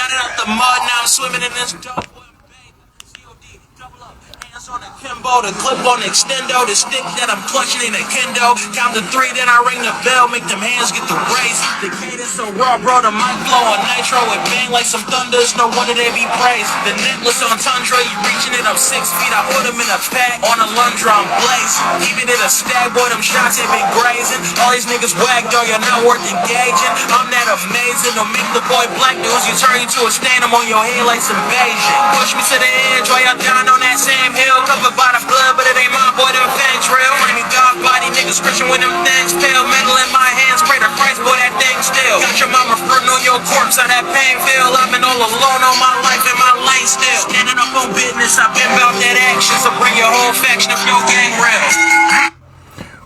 Got it out the mud, now I'm swimming in this dope. COD, double up, hands on the Kimbo, the clip on the extendo, the stick that I'm clutching in a kendo. Count to 3, then I ring the bell, make them hands get the race. The cadence so raw, bro, the mic flow on nitro, it bang like some thunders, no wonder they be praised. The necklace on Tundra, you reaching it up 6 feet, I put them in a pack, on a Lundra, I'm blazed. Even in a stag, boy, them shots have been grazing. All these niggas whack, dog, you're not worth engaging. I'm that amazing, don't make the boy black news, you turn you to a stain, I'm on your head like some Beijing. Push me to the edge, while y'all down on that same hill, covered by the flood, but it ain't my boy, them fangs real. Framing God body, niggas Christian with them things pale, metal in my hands, pray to Christ, boy, that thing still. Got your mama fruiting on your corpse, how that pain feel. I've been all alone on my life in my lane still. Standing up on business, I've been about that action, so bring your whole faction if your gang real.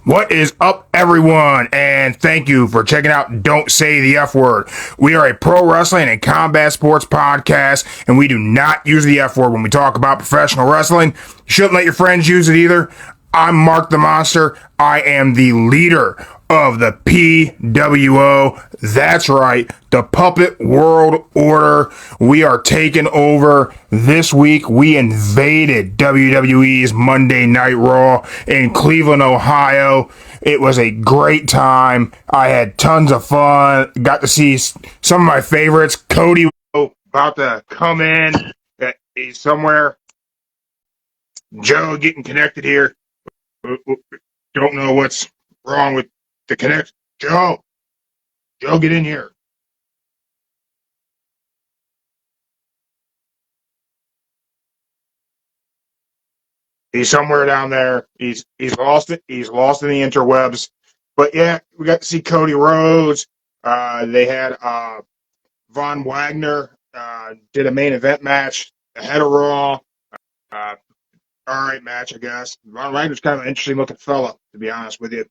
What is up, everyone? And thank you for checking out Don't Say the F Word. We are a pro wrestling and combat sports podcast, and we do not use the F word when we talk about professional wrestling. You shouldn't let your friends use it either. I'm Mark the Monster. I am the leader of the PWO. That's right, the Puppet World Order. We are taking over this week. We invaded WWE's Monday Night Raw in Cleveland, Ohio. It was a great time. I had tons of fun. Got to see some of my favorites. Cody about to come in. He's somewhere. Joe getting connected here. Don't know what's wrong with the connection. Joe, get in here. He's somewhere down there. He's lost it. He's lost in the interwebs. But yeah, we got to see Cody Rhodes. They had Von Wagner did a main event match ahead of Raw. All right match, I guess. Von Wagner's kind of an interesting looking fella, to be honest with you.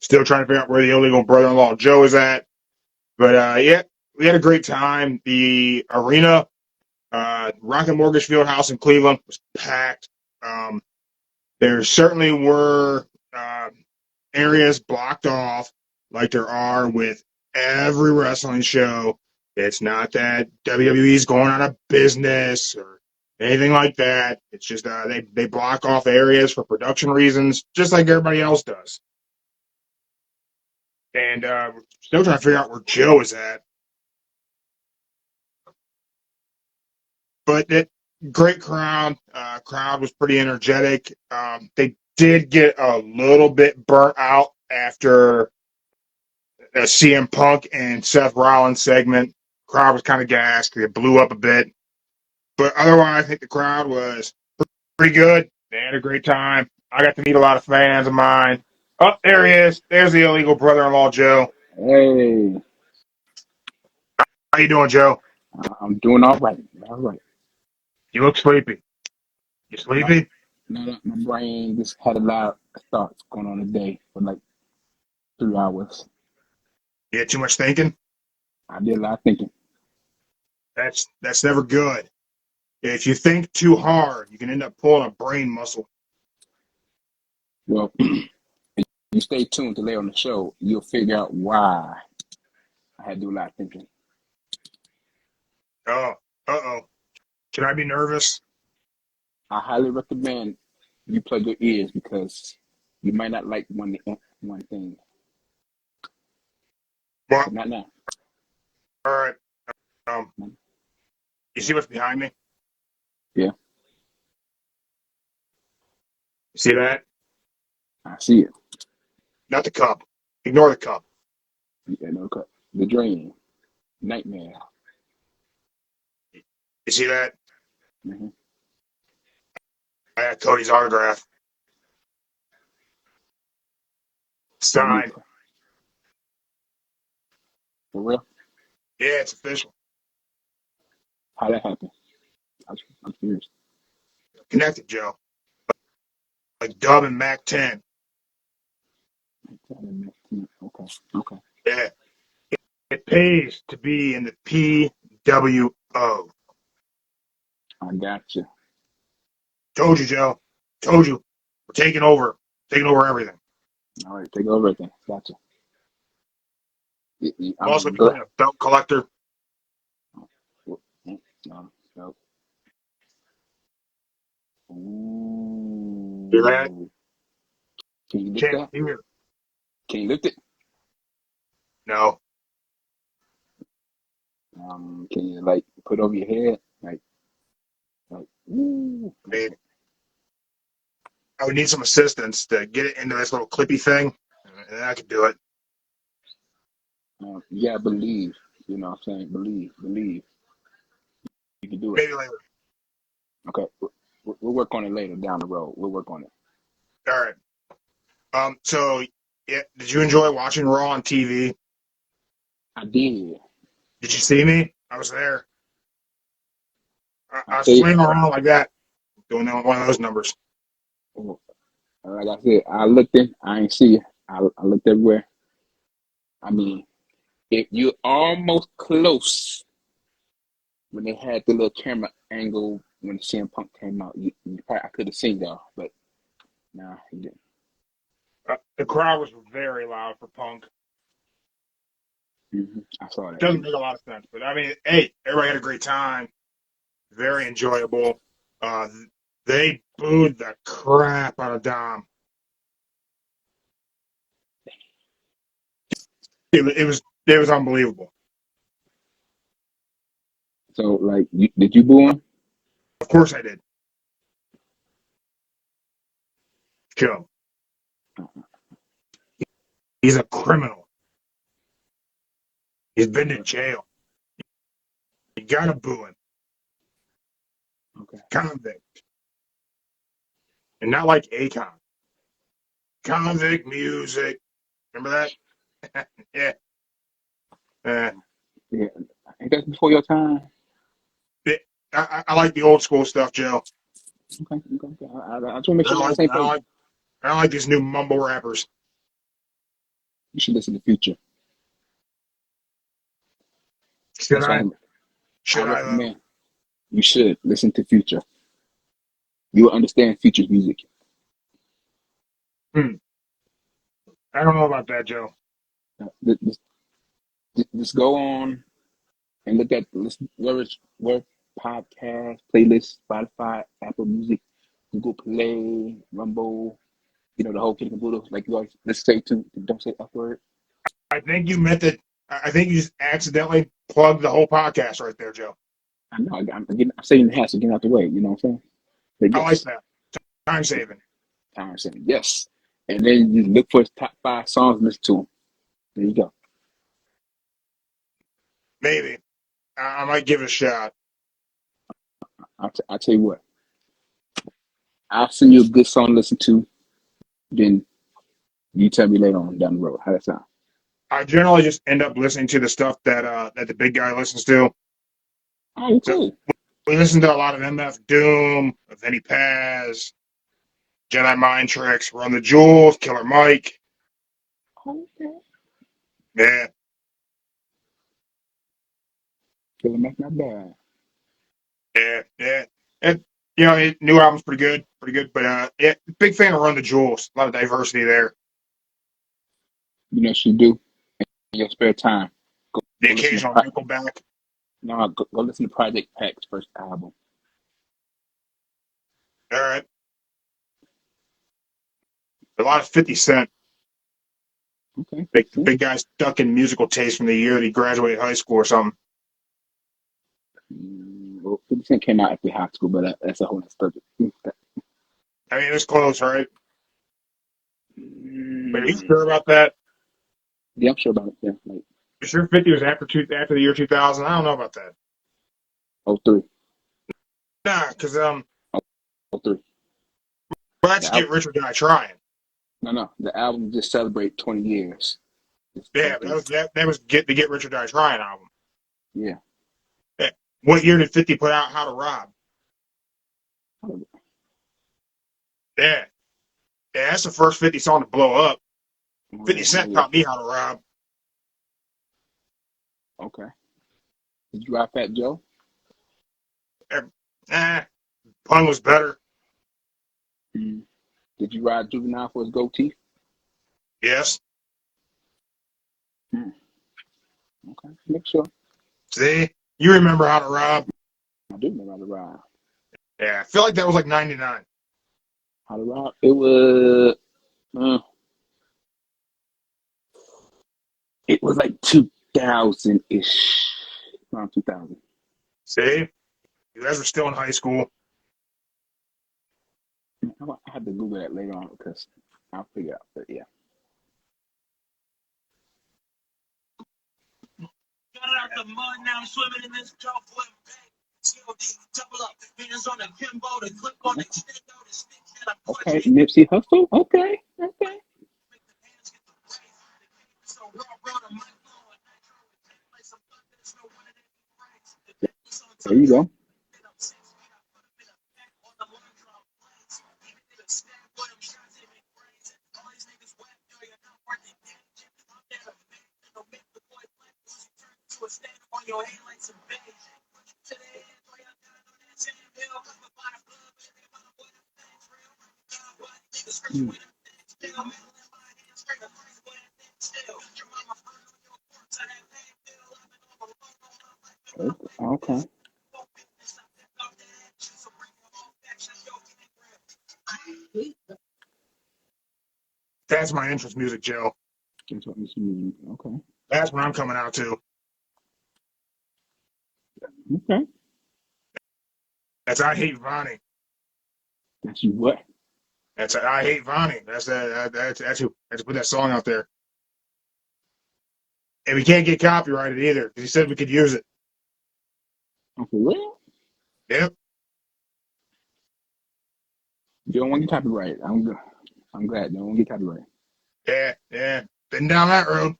Still trying to figure out where the illegal brother-in-law Joe is at. But yeah, we had a great time. The arena, Rocket Mortgage Fieldhouse in Cleveland, was packed. There certainly were areas blocked off, like there are with every wrestling show. It's not that WWE's going out of business or anything like that. It's just they block off areas for production reasons, just like everybody else does. And we're still trying to figure out where Joe is at. But it great crowd. Crowd was pretty energetic. They did get a little bit burnt out after a CM Punk and Seth Rollins segment. Crowd was kind of gassed. It blew up a bit. But otherwise, I think the crowd was pretty good. They had a great time. I got to meet a lot of fans of mine. Oh, there he is. There's the illegal brother-in-law, Joe. Hey. How you doing, Joe? I'm doing all right. All right. You look sleepy. You sleepy? No, my brain just had a lot of thoughts going on today for like 3 hours. You had too much thinking? I did a lot of thinking. That's never good. If you think too hard, you can end up pulling a brain muscle. Well, if you stay tuned to later on the show, you'll figure out why I had to do a lot of thinking. Oh, should I be nervous? I highly recommend you plug your ears because you might not like one thing. What? Not now. All right. You see what's behind me? Yeah. You see that? I see it. Not the cup. Ignore the cup. Yeah, no cut. The Dream. Nightmare. You see that? Mm-hmm. I got Cody's autograph. Signed. For real? Yeah, it's official. How that happened? I'm curious. Connected, Joe. Like Dub and Mac 10. Okay. Yeah. It pays to be in the PWO. I got you. Told you, Joe. Told you. We're taking over. Taking over everything. All right, take over everything. Gotcha. I'm also I'm glad. becoming a belt collector. No, no. Hear that? Ooh. Can you lift Can't that? hear. Can you lift it? No. Can you like put over your head? Like, ooh. I mean, I would need some assistance to get it into this little clippy thing, and I could do it. You gotta believe. You know what I'm saying? Believe. You can do it. Maybe later. Okay. We'll work on it later down the road. We'll work on it. All right. So yeah, did you enjoy watching Raw on TV? I did. Did you see me? I was there. I I was tell you, swinging around like that, doing one of those numbers. like I said, I looked in. I ain't see you. I looked everywhere. I mean, if you're almost close when they had the little camera angle when CM Punk came out, you probably I could have seen y'all, but nah, he didn't. The crowd was very loud for Punk. I saw that. Doesn't make a lot of sense, but I mean, hey, everybody had a great time. Very enjoyable. Uh, they booed the crap out of Dom. It was unbelievable. So, like, did you boo him? Of course I did. Joe, he's a criminal. He's been to jail. You gotta boo him. Okay. Convict. And not like Akon. Convict music. Remember that? Yeah. Uh, Yeah. Ain't that before your time? I like the old school stuff, Joe. Okay. I just want to make I sure don't we're on the like same I don't page. like I don't like these new mumble rappers. You should listen to Future. Should That's I? all I Should I though? recommend. You should listen to Future. You will understand Future's music. Hmm. I don't know about that, Joe. Just go on and look at listen where podcast, playlist, Spotify, Apple Music, Google Play, Rumble, the whole kit and caboodle. Like you always let's say to don't say F word. I think you meant that. I think you just accidentally plugged the whole podcast right there, Joe. I know I'm saying the house to get out the way, you know what I'm saying? But I like yes, that. Time saving. I'm saying yes. And then you look for his top 5 songs, listen to them. There you go. Maybe I might give it a shot. I'll tell you what. I'll send you a good song to listen to, then you tell me later on down the road. How that sound? I generally just end up listening to the stuff that the big guy listens to. Oh, So cool. we listen to a lot of MF Doom, Vinny Paz, Jedi Mind Tricks, Run the Jewels, Killer Mike. Okay. Yeah, Feeling like not bad. yeah. And new album's pretty good. But yeah, big fan of Run the Jewels. A lot of diversity there. You know what you do in your spare time? Go, The go listen to occasional Nickelback. no, go listen to Project Pac's first album. All right, a lot of 50 Cent. Okay, The big guy stuck in musical taste from the year that he graduated high school or something. Well, 50 Cent came out after high school, but that's a whole other subject. I mean, it's close, right? But are you Mm, sure about that? yeah, I'm sure about it. Yeah, like You sure 50 was after the year 2000? I don't know about that. '03, Nah, because '03. well, that's The Get album, Rich or Die Trying. no, the album just celebrate 20 years. It's Yeah, but '03. that was Get Rich or Die Trying album. Yeah. Yeah. What year did 50 put out How to Rob? Yeah, yeah, that's the first 50 song to blow up. 50 Oh Cent yeah. taught me how to rob. Okay. Did you ride Fat Joe? Eh, Pun was better. Mm. Did you ride Juvenile for his goatee? Yes. Mm. Okay. Make sure. See, you remember how to rob? I do know how to ride. Yeah, I feel like that was like '99. How to ride? It was. Uh, it was like 2000 ish. Around 2000. See, you guys were still in high school. I have to Google that later on because I'll figure out. But yeah. Got it out the mud, now I'm swimming in this Gulf web bank. COD, double up, hands on the Kimbo, the clip on the extendo, the stick that I'm Okay. clutching. Nipsey Hussle. Okay. Okay. Make the hands get the race. The game is so raw, the mic flow, and nitro, it take place. I'm thunder, there's no one in any race. The devil's on There top, you go. I'm 6 feet, I put him in a pack on the line, drop plays. Even if it's stab, but I'm shots, they make brains. All these niggas whack, yo, you're not worth it, damage. I'm there to make, that'll make the boy black, lose you turn to a stand on your hand like some beige. To the end, boy, I'm down on that sand hill, covered by the blood, baby, my boy, them things real. God, body, niggas screaming with them things still, metal in my hands, straight to freeze, boy, that thing still. Your mama heard on your corpse, I had pain, feel, I've been on the phone, on my life, living up like Okay. this. No business, I picked up that action, so bring your whole faction, yo, get it real. That's my entrance music, Joe. That's what this means. Okay. That's what I'm coming out to. Okay. That's I Hate Vonnie. That's you what? That's I Hate Vonnie. That's who. That's put that song out there. And we can't get copyrighted either because he said we could use it. Oh, for real? Yep. You don't want to get copyrighted. I'm good. I'm glad you don't want to get copyrighted. Yeah. Yeah. Been down that road.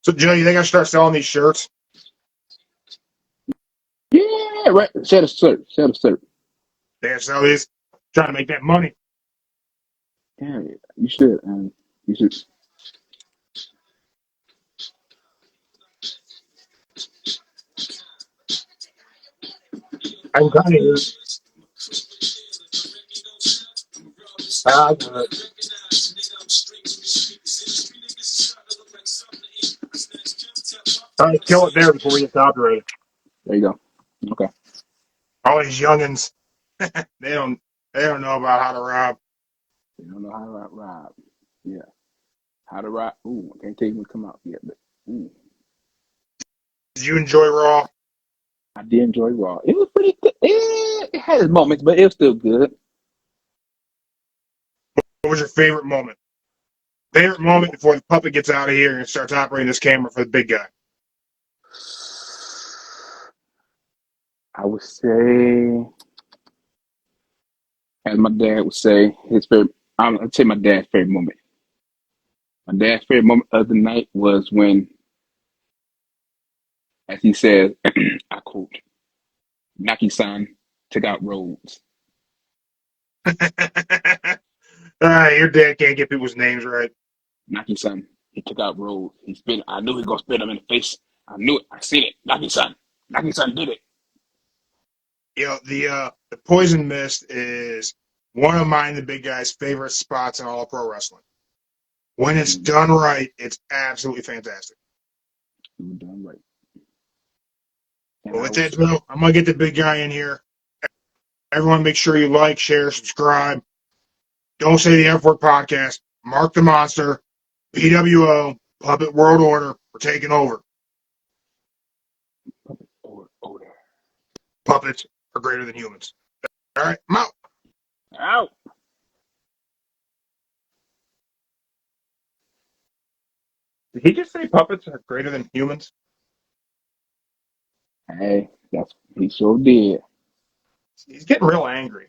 So, Joe, you think I should start selling these shirts? Yeah, right. Share the cert. Share the cert. Think I should sell these? Trying to make that money. Yeah, you should. You should. I'm kind of use. I got it. All right, kill it there before we get copyrighted. There you go. Okay. All these youngins, they don't they don't know about how to rob. You don't know how to ride. Yeah. How to ride. Ooh, I can't tell you when it come out yet, but ooh, Did you enjoy Raw? I did enjoy Raw. It was pretty good. It had its moments, but it was still good. What was your favorite moment? Favorite moment before the puppet gets out of here and starts operating this camera for the big guy. I would say, as my dad would say, his favorite. I'd say my dad's favorite moment. My dad's favorite moment of the night was when, as he says, I quote, Naki-san took out Rhodes. Your dad can't get people's names right. Naki-san, he took out Rhodes. He spit. I knew he was gonna spit him in the face. I knew it. I seen it. Naki-san. Naki-san did it. You know, the poison mist is one of mine, the big guy's favorite spots in all of pro wrestling. When it's done right, it's absolutely fantastic. He was done right. And Well, I with that, was Joe, I'm gonna get the big guy in here. Everyone, make sure you like, share, subscribe. Don't Say the F Word podcast. Mark the Monster. PWO. Puppet World Order. We're taking over. older. Puppets are greater than humans. All right, I'm out. Out. Did he just say puppets are greater than humans? Hey, that's he sure did. He's getting real angry.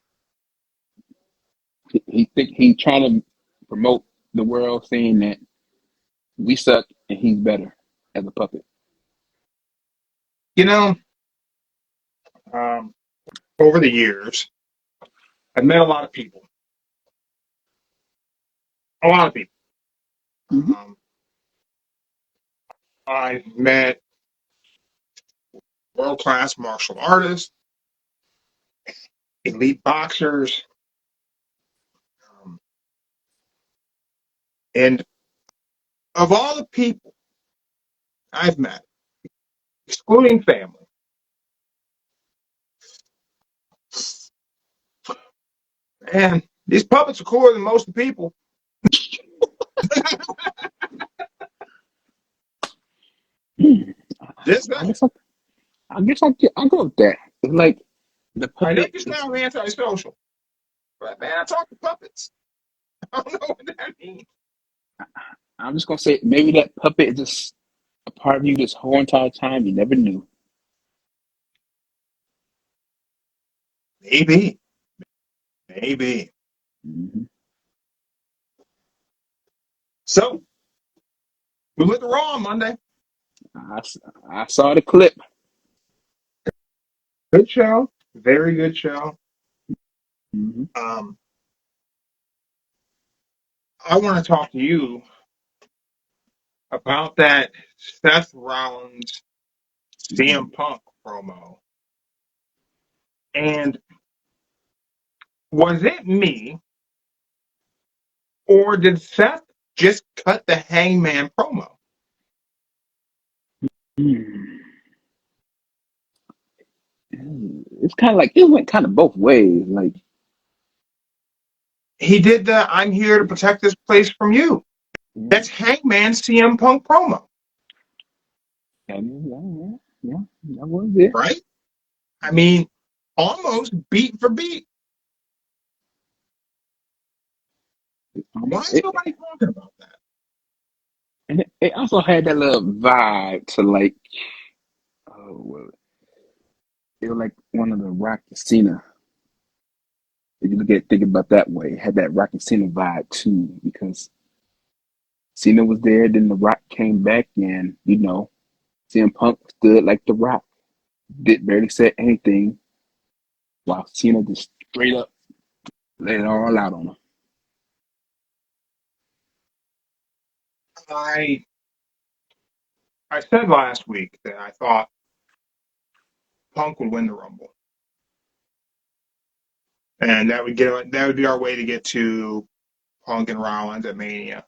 He think he trying to promote the world, saying that we suck and he's better as a puppet. You know, um, over the years, I've met a lot of people. A lot of people. Mm-hmm. I've met world class martial artists, elite boxers, um, And of all the people I've met, excluding family, and these puppets are cooler than most of the people. This I guy, guess I go with that. It's like the I know puppet you is. sound antisocial, but man, I talk to puppets. I don't know what that means. I'm just gonna say maybe that puppet is just a part of you this whole entire time you never knew. Maybe, maybe. Hmm. So we went to Raw on Monday. I, s- I saw the clip. Good show, very good show. Hmm. Um, I want to talk to you about that Seth Rollins CM Punk promo. And was it me, or did Seth just cut the Hangman promo? It's kind of like it went kind of both ways. Like, He did the "I'm here to protect this place from you." yeah, That's Hangman CM Punk promo, yeah, that was it. right? I mean, almost beat for beat. Why is It, nobody talking about that? and it also had that little vibe to like, oh, well, it was like one of the Rock Cena. If you look at think about it that way, it had that Rock and Cena vibe too, because Cena was there, then The Rock came back, and CM Punk stood like The Rock, did barely say anything, while Cena just straight up let it all out on him. I I said last week that I thought Punk would win the Rumble, and that would be our way to get to Punk and Rollins at Mania.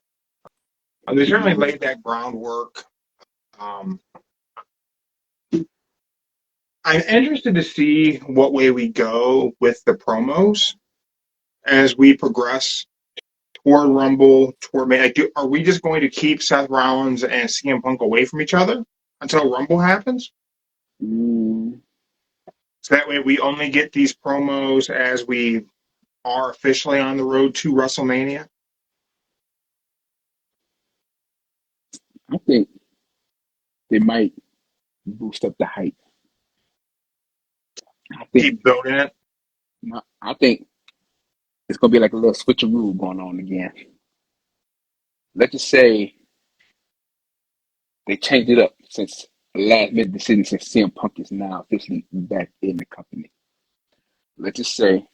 They certainly Mhm. laid that groundwork. Um, I'm interested to see what way we go with the promos as we progress toward Rumble, toward Mania. Like, are we just going to keep Seth Rollins and CM Punk away from each other until Rumble happens? Mm, So that way we only get these promos as we are officially on the road to WrestleMania. I think they might boost up the hype. I think Keep building it. I think it's gonna be like a little switcheroo going on again. Let's just say they changed it up since last minute decision since CM Punk is now officially back in the company. Let's just say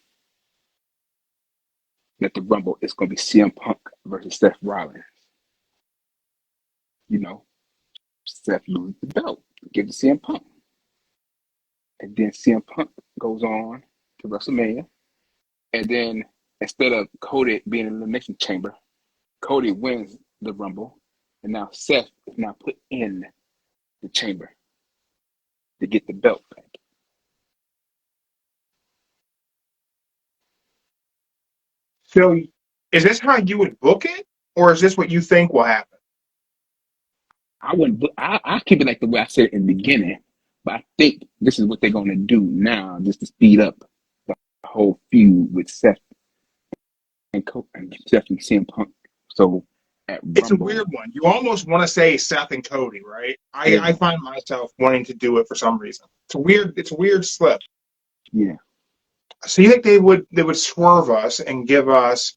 that the Rumble is gonna be CM Punk versus Seth Rollins. You know, Seth loses the belt, give it to CM Punk. And then CM Punk goes on to WrestleMania. And then instead of Cody being in the Elimination Chamber, Cody wins the Rumble. And now Seth is now put in the chamber to get the belt back. So is this how you would book it, or is this what you think will happen? I wouldn't. I keep it like the way I said it in the beginning, but I think this is what they're going to do now, just to speed up the whole feud with Seth and Seth and CM Punk. So at It's a weird Rumble, one. You almost want to say Seth and Cody, right? I yeah, find myself wanting to do it for some reason. It's a weird slip. yeah, So you think they would swerve us and give us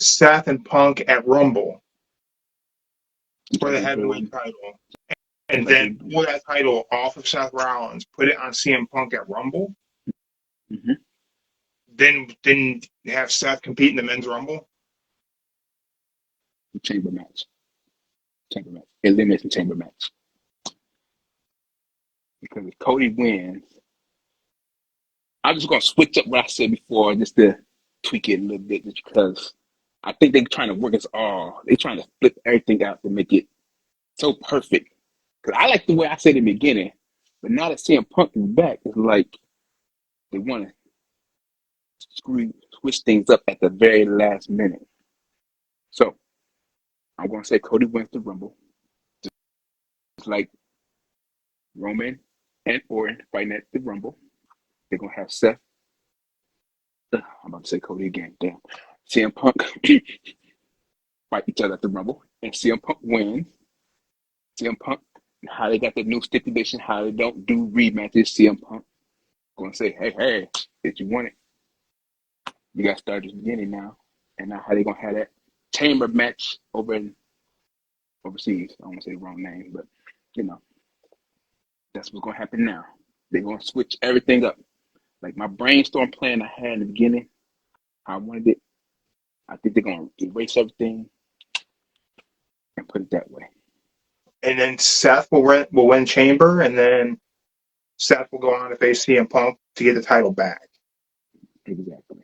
Seth and Punk at Rumble just for like the they do, heavyweight title, just and like they then do. pull that title off of Seth Rollins, put it on CM Punk at Rumble, Mm-hmm. then have Seth compete in the men's Rumble? Chamber match, elimination chamber match. Because if Cody wins, I'm just gonna switch up what I said before just to tweak it a little bit, just because. I think they're trying to work us all. They're trying to flip everything out to make it so perfect. Because I like the way I said in the beginning, but now that CM Punk is back, it's like they want to switch things up at the very last minute. So I'm going to say Cody wins the Rumble. Just like Roman and Orton fighting at the Rumble. They're going to have Seth. I'm about to say Cody again. Damn. CM Punk fight each other at the Rumble. And CM Punk wins. CM Punk, how they got the new stipulation, how they don't do rematches. CM Punk going to say, hey, did you want it? You got to start at the beginning now. And now how they going to have that chamber match overseas. I don't want to say the wrong name, but, that's what's going to happen now. They're going to switch everything up. Like my brainstorm plan I had in the beginning, I wanted it. I think they're going to erase everything and put it that way. And then Seth will win Chamber, and then Seth will go on to face CM Punk to get the title back. Exactly.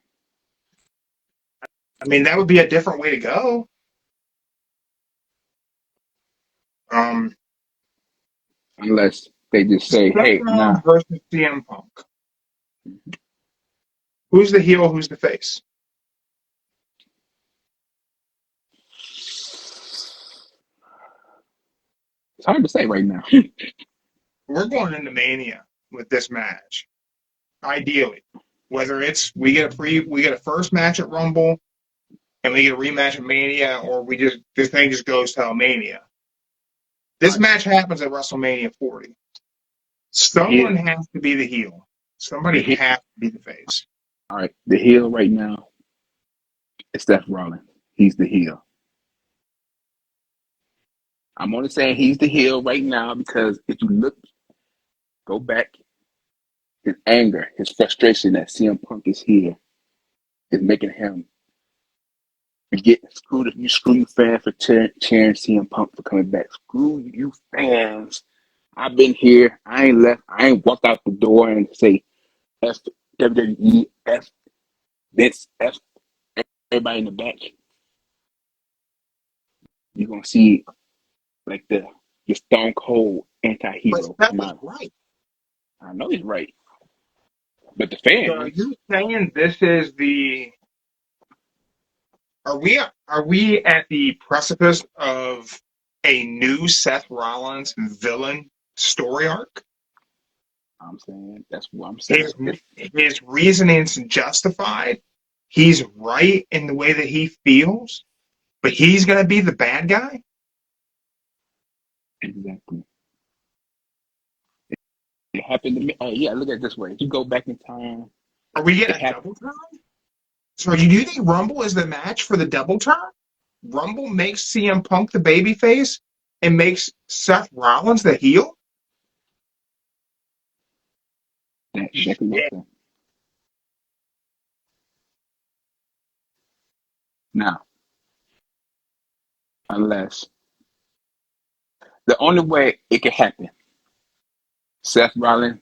I mean, that would be a different way to go. Unless they just say, Seth hey, Rollins nah. versus CM Punk. Who's the heel? Who's the face? It's hard to say right now. We're going into Mania with this match. Ideally, whether it's we get a first match at Rumble, and we get a rematch at Mania, or this thing just goes to Mania. This match happens at WrestleMania 40. Someone has to be the heel. Somebody has to be the face. All right, the heel right now is Seth Rollins. He's the heel. I'm only saying he's the heel right now because if you go back, his anger, his frustration that CM Punk is here is making him get screwed. If you screw you fans for cheering CM Punk for coming back, screw you fans. I've been here. I ain't left. I ain't walked out the door and say F WWE, F this, F everybody in the back. You're gonna see like your Stone Cold anti-hero But come Seth is out. right. I know he's right, but the fans. So are you saying this is the? Are we at the precipice of a new Seth Rollins villain story arc? I'm saying that's what I'm saying. His reasoning's justified. He's right in the way that he feels, but he's going to be the bad guy. Exactly. It happened to me. Yeah, look at it this way. If you go back in time, Are we getting a double turn? So do you think Rumble is the match for the double turn? Rumble makes CM Punk the babyface and makes Seth Rollins the heel? that could work. Now, unless the only way it could happen, Seth Rollins,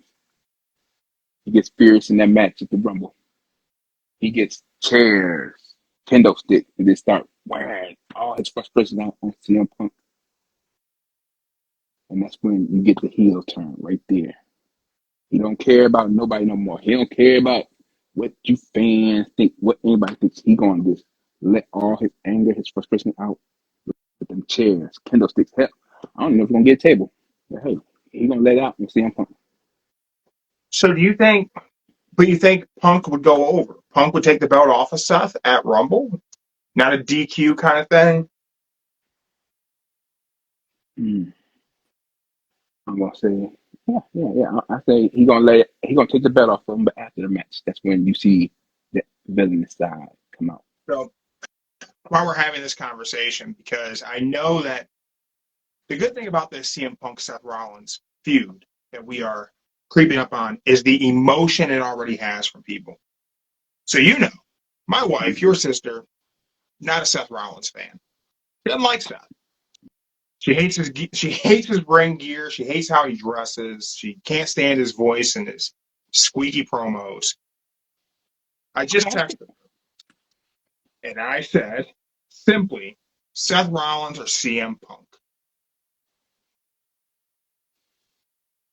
he gets furious in that match at the Rumble. He gets chairs, kendo stick, and they start wearing all his frustration out on CM Punk. And that's when you get the heel turn right there. He don't care about nobody no more. He don't care about what you fans think, what anybody thinks. He going to just let all his anger, his frustration out with them chairs, kendo sticks. Hell, I don't know if he's going to get a table. But hey, he's going to let it out and CM Punk. So you think Punk would go over? Punk would take the belt off of Seth at Rumble? Not a DQ kind of thing? I'm gonna say, yeah. I say he's gonna take the belt off of him, but after the match, that's when you see the villainous side come out. So while we're having this conversation, because I know that the good thing about this CM Punk Seth Rollins feud that we are creeping up on is the emotion it already has from people. So my wife, your sister, not a Seth Rollins fan. She doesn't like Seth. She hates his ring gear. She hates how he dresses. She can't stand his voice and his squeaky promos. I just texted her and I said, simply Seth Rollins or CM Punk.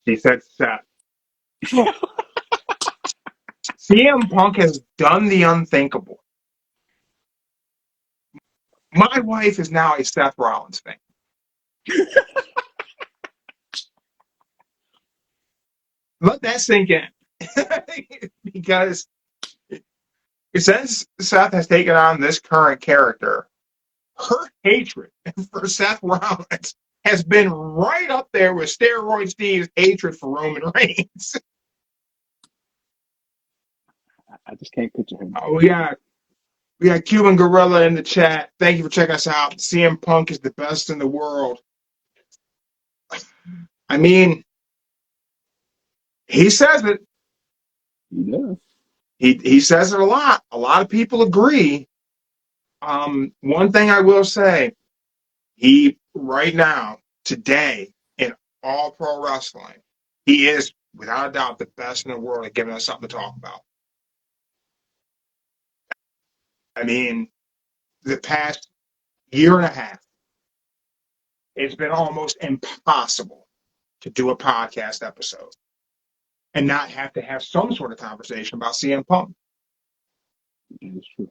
He said Seth. CM Punk has done the unthinkable. My wife is now a Seth Rollins fan. Let that sink in. Because since Seth has taken on this current character, her hatred for Seth Rollins has been right up there with Steroid Steve's hatred for Roman Reigns. I just can't picture him. We got Cuban Gorilla in the chat. Thank you for checking us out. CM Punk is the best in the world. I mean, he says it. He does. He says it a lot. A lot of people agree. One thing I will say, he right now, today, in all pro wrestling, he is without a doubt the best in the world at giving us something to talk about. I mean, the past year and a half, it's been almost impossible to do a podcast episode and not have to have some sort of conversation about CM Punk. That is true.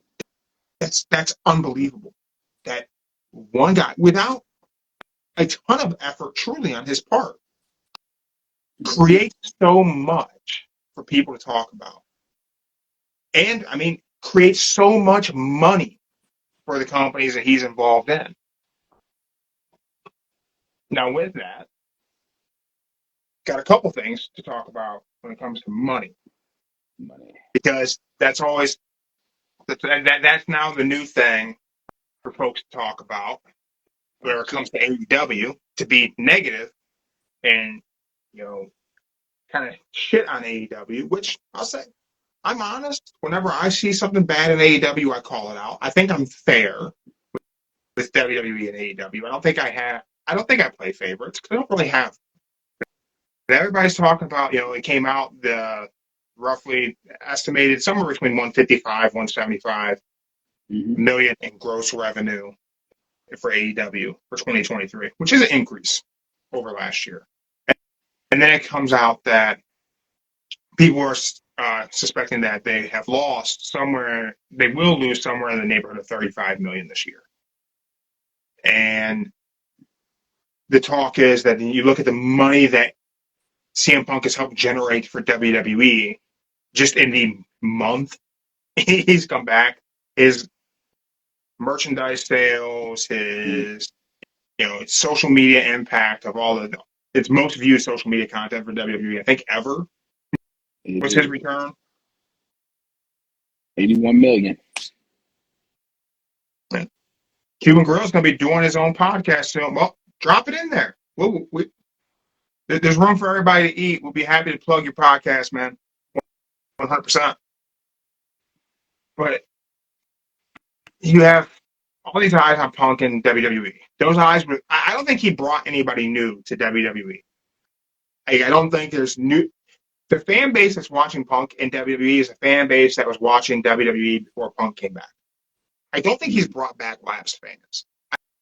That's unbelievable. That one guy, without a ton of effort truly on his part, creates so much for people to talk about. And, I mean, creates so much money for the companies that he's involved in. Now, with that, got a couple things to talk about when it comes to money. Because that's always, that's now the new thing for folks to talk about when it comes to AEW, to be negative and, kind of shit on AEW, which I'll say, I'm honest. Whenever I see something bad in AEW, I call it out. I think I'm fair with WWE and AEW. I don't think I play favorites because I don't really have. But everybody's talking about, it came out the roughly estimated somewhere between 155, 175 million in gross revenue for AEW for 2023, which is an increase over last year. And then it comes out that people are suspecting that they have lost somewhere, they will lose somewhere in the neighborhood of 35 million this year. And the talk is that you look at the money that CM Punk has helped generate for WWE just in the month he's come back, his merchandise sales, his social media impact of all the its most viewed social media content for WWE, I think ever, was his return. 81 million. Cuban Gorill's going to be doing his own podcast soon. Well, drop it in there. There's room for everybody to eat. We'll be happy to plug your podcast, man. 100%. But you have all these eyes on Punk and WWE. Those eyes, I don't think he brought anybody new to WWE. I don't think there's new. The fan base that's watching Punk in WWE is a fan base that was watching WWE before Punk came back. I don't think he's brought back lapsed fans.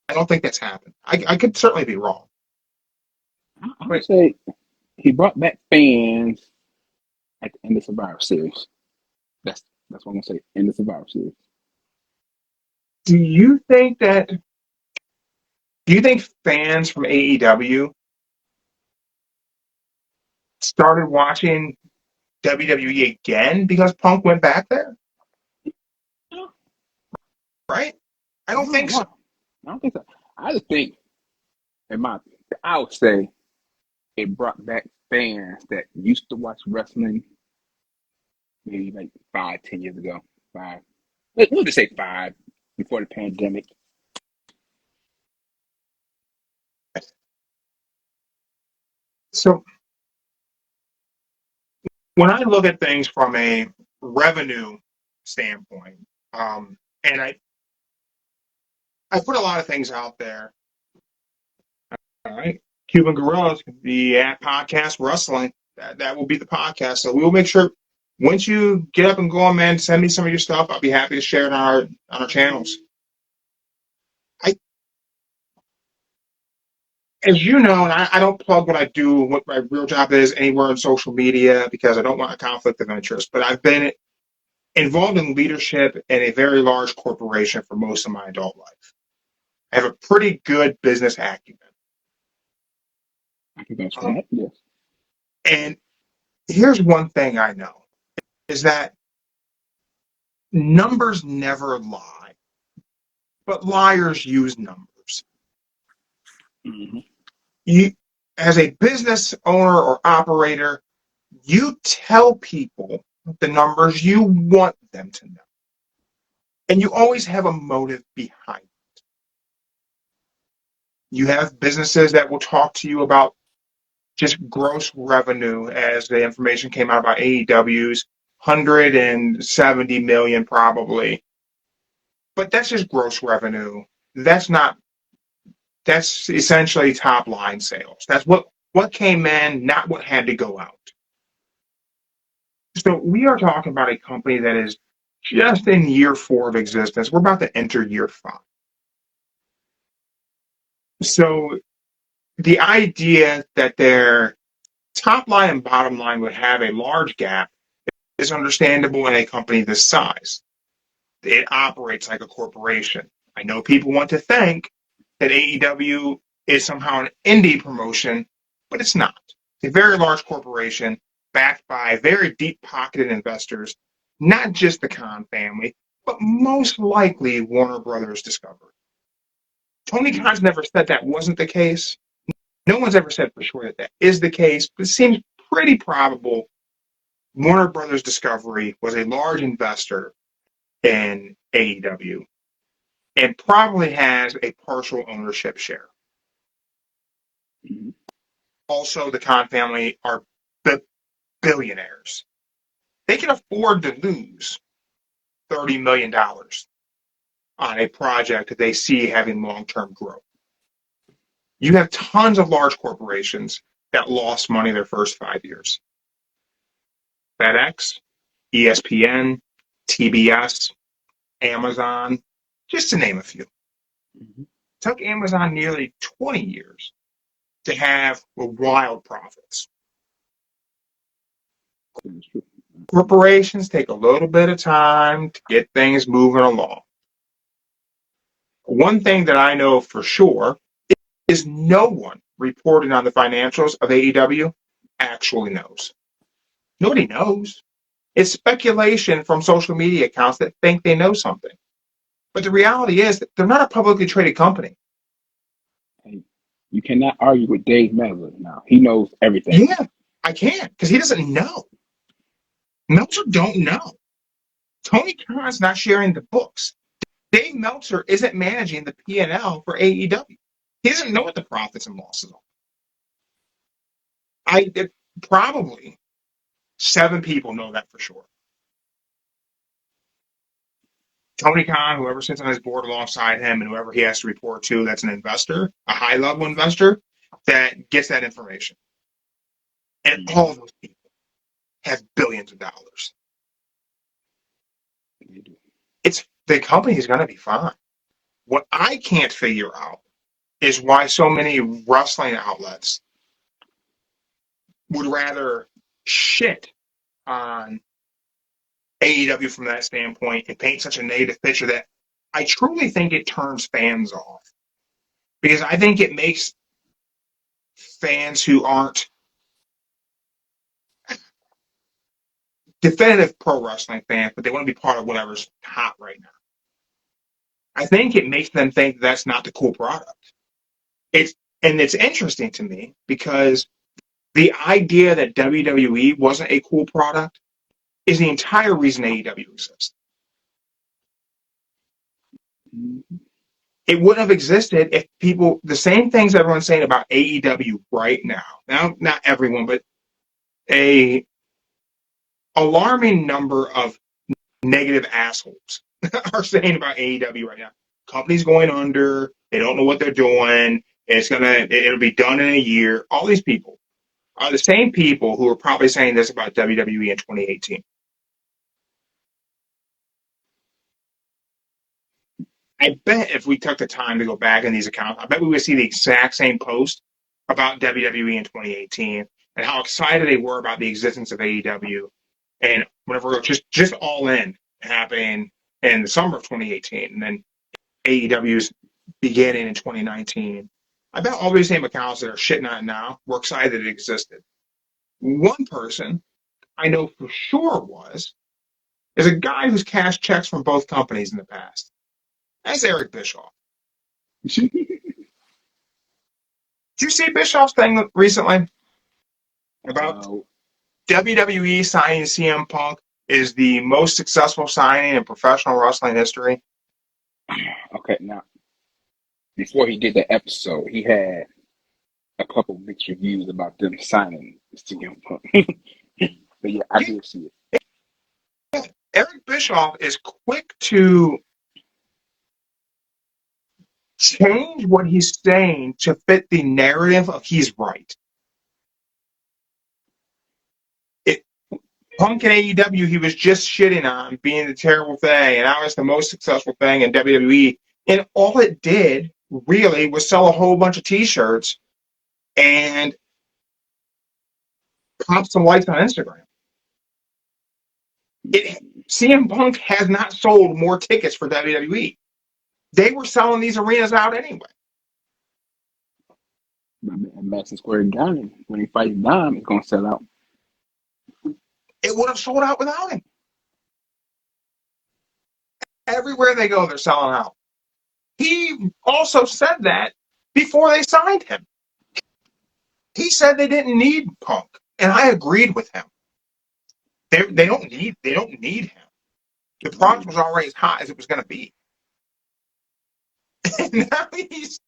I don't think that's happened. I could certainly be wrong. I would say he brought back fans at the end of Survivor Series. That's what I'm going to say, end of Survivor Series. Do you think fans from AEW started watching WWE again because Punk went back there? Right? I don't think so. I don't think so. I just think, I would say it brought back fans that used to watch wrestling maybe like 5-10 years ago. We'll just say 5 before the pandemic. So when I look at things from a revenue standpoint, and I put a lot of things out there. All right, Cuban Gorillas, the podcast wrestling, that will be the podcast. So we will make sure once you get up and go, man, send me some of your stuff. I'll be happy to share it on our channels. as you know, and I don't plug what I do, what my real job is anywhere on social media because I don't want a conflict of interest, but I've been involved in leadership in a very large corporation for most of my adult life. I have a pretty good business acumen. I can vouch for that. Yes. And here's one thing I know is that numbers never lie, but liars use numbers. Mm-hmm. You, as a business owner or operator, you tell people the numbers you want them to know. And you always have a motive behind it. You have businesses that will talk to you about just gross revenue as the information came out about AEW's 170 million probably. But that's just gross revenue. That's not that's essentially top line sales. That's what came in, not what had to go out. So we are talking about a company that is just in year 4 of existence. We're about to enter year 5. So the idea that their top line and bottom line would have a large gap is understandable in a company this size. It operates like a corporation. I know people want to think that AEW is somehow an indie promotion, but it's not. It's a very large corporation backed by very deep pocketed investors, not just the Khan family, but most likely Warner Brothers Discovery. Tony Khan's never said that wasn't the case. No one's ever said for sure that that is the case, but it seems pretty probable Warner Brothers Discovery was a large investor in AEW and probably has a partial ownership share. Mm-hmm. Also, the Khan family are billionaires. They can afford to lose $30 million on a project that they see having long-term growth. You have tons of large corporations that lost money their first 5 years. FedEx, ESPN, TBS, Amazon, just to name a few. Mm-hmm. It took Amazon nearly 20 years to have wild profits. That's true. Corporations take a little bit of time to get things moving along. One thing that I know for sure is no one reporting on the financials of AEW actually knows. Nobody knows. It's speculation from social media accounts that think they know something. But the reality is that they're not a publicly traded company. Hey, you cannot argue with Dave Meltzer now. He knows everything. Yeah, I can't because he doesn't know. Meltzer don't know. Tony Khan's not sharing the books. Dave Meltzer isn't managing the P&L for AEW. He doesn't know what the profits and losses are. Probably 7 people know that for sure. Tony Khan, whoever sits on his board alongside him, and whoever he has to report to, that's an investor, a high-level investor, that gets that information. And all of those people have billions of dollars. The company is going to be fine. What I can't figure out is why so many wrestling outlets would rather shit on AEW from that standpoint and paint such a negative picture that I truly think it turns fans off. Because I think it makes fans who aren't definitive pro wrestling fans, but they want to be part of whatever's hot right now. I think it makes them think that's not the cool product. It's interesting to me because the idea that WWE wasn't a cool product is the entire reason AEW exists. Mm-hmm. It wouldn't have existed if people, the same things everyone's saying about AEW right now, not everyone, but a alarming number of negative assholes are saying about AEW right now. Company's going under, they don't know what they're doing, it'll be done in a year. All these people are the same people who are probably saying this about WWE in 2018. I bet if we took the time to go back in these accounts, I bet we would see the exact same post about WWE in 2018 and how excited they were about the existence of AEW. And whenever just All In happening in the summer of 2018, and then AEW's beginning in 2019, I bet all these same accounts that are shitting on it now were excited it existed. One person I know for sure is a guy who's cashed checks from both companies in the past. That's Eric Bischoff. Did you see Bischoff's thing recently about WWE signing CM Punk is the most successful signing in professional wrestling history? Okay, now before he did the episode, he had a couple mixed reviews about them signing CM Punk. But yeah, I did see it. Eric Bischoff is quick to change what he's saying to fit the narrative of he's right. Punk and AEW, he was just shitting on being the terrible thing, and now it's the most successful thing in WWE. And all it did really was sell a whole bunch of T-shirts and pop some likes on Instagram. CM Punk has not sold more tickets for WWE. They were selling these arenas out anyway. Madison Square Garden, when he fights Dom, it's going to sell out. It would have sold out without him. Everywhere they go, they're selling out. He also said that before they signed him. He said they didn't need Punk, and I agreed with him. They don't need him. The product was already as hot as it was going to be. And now he's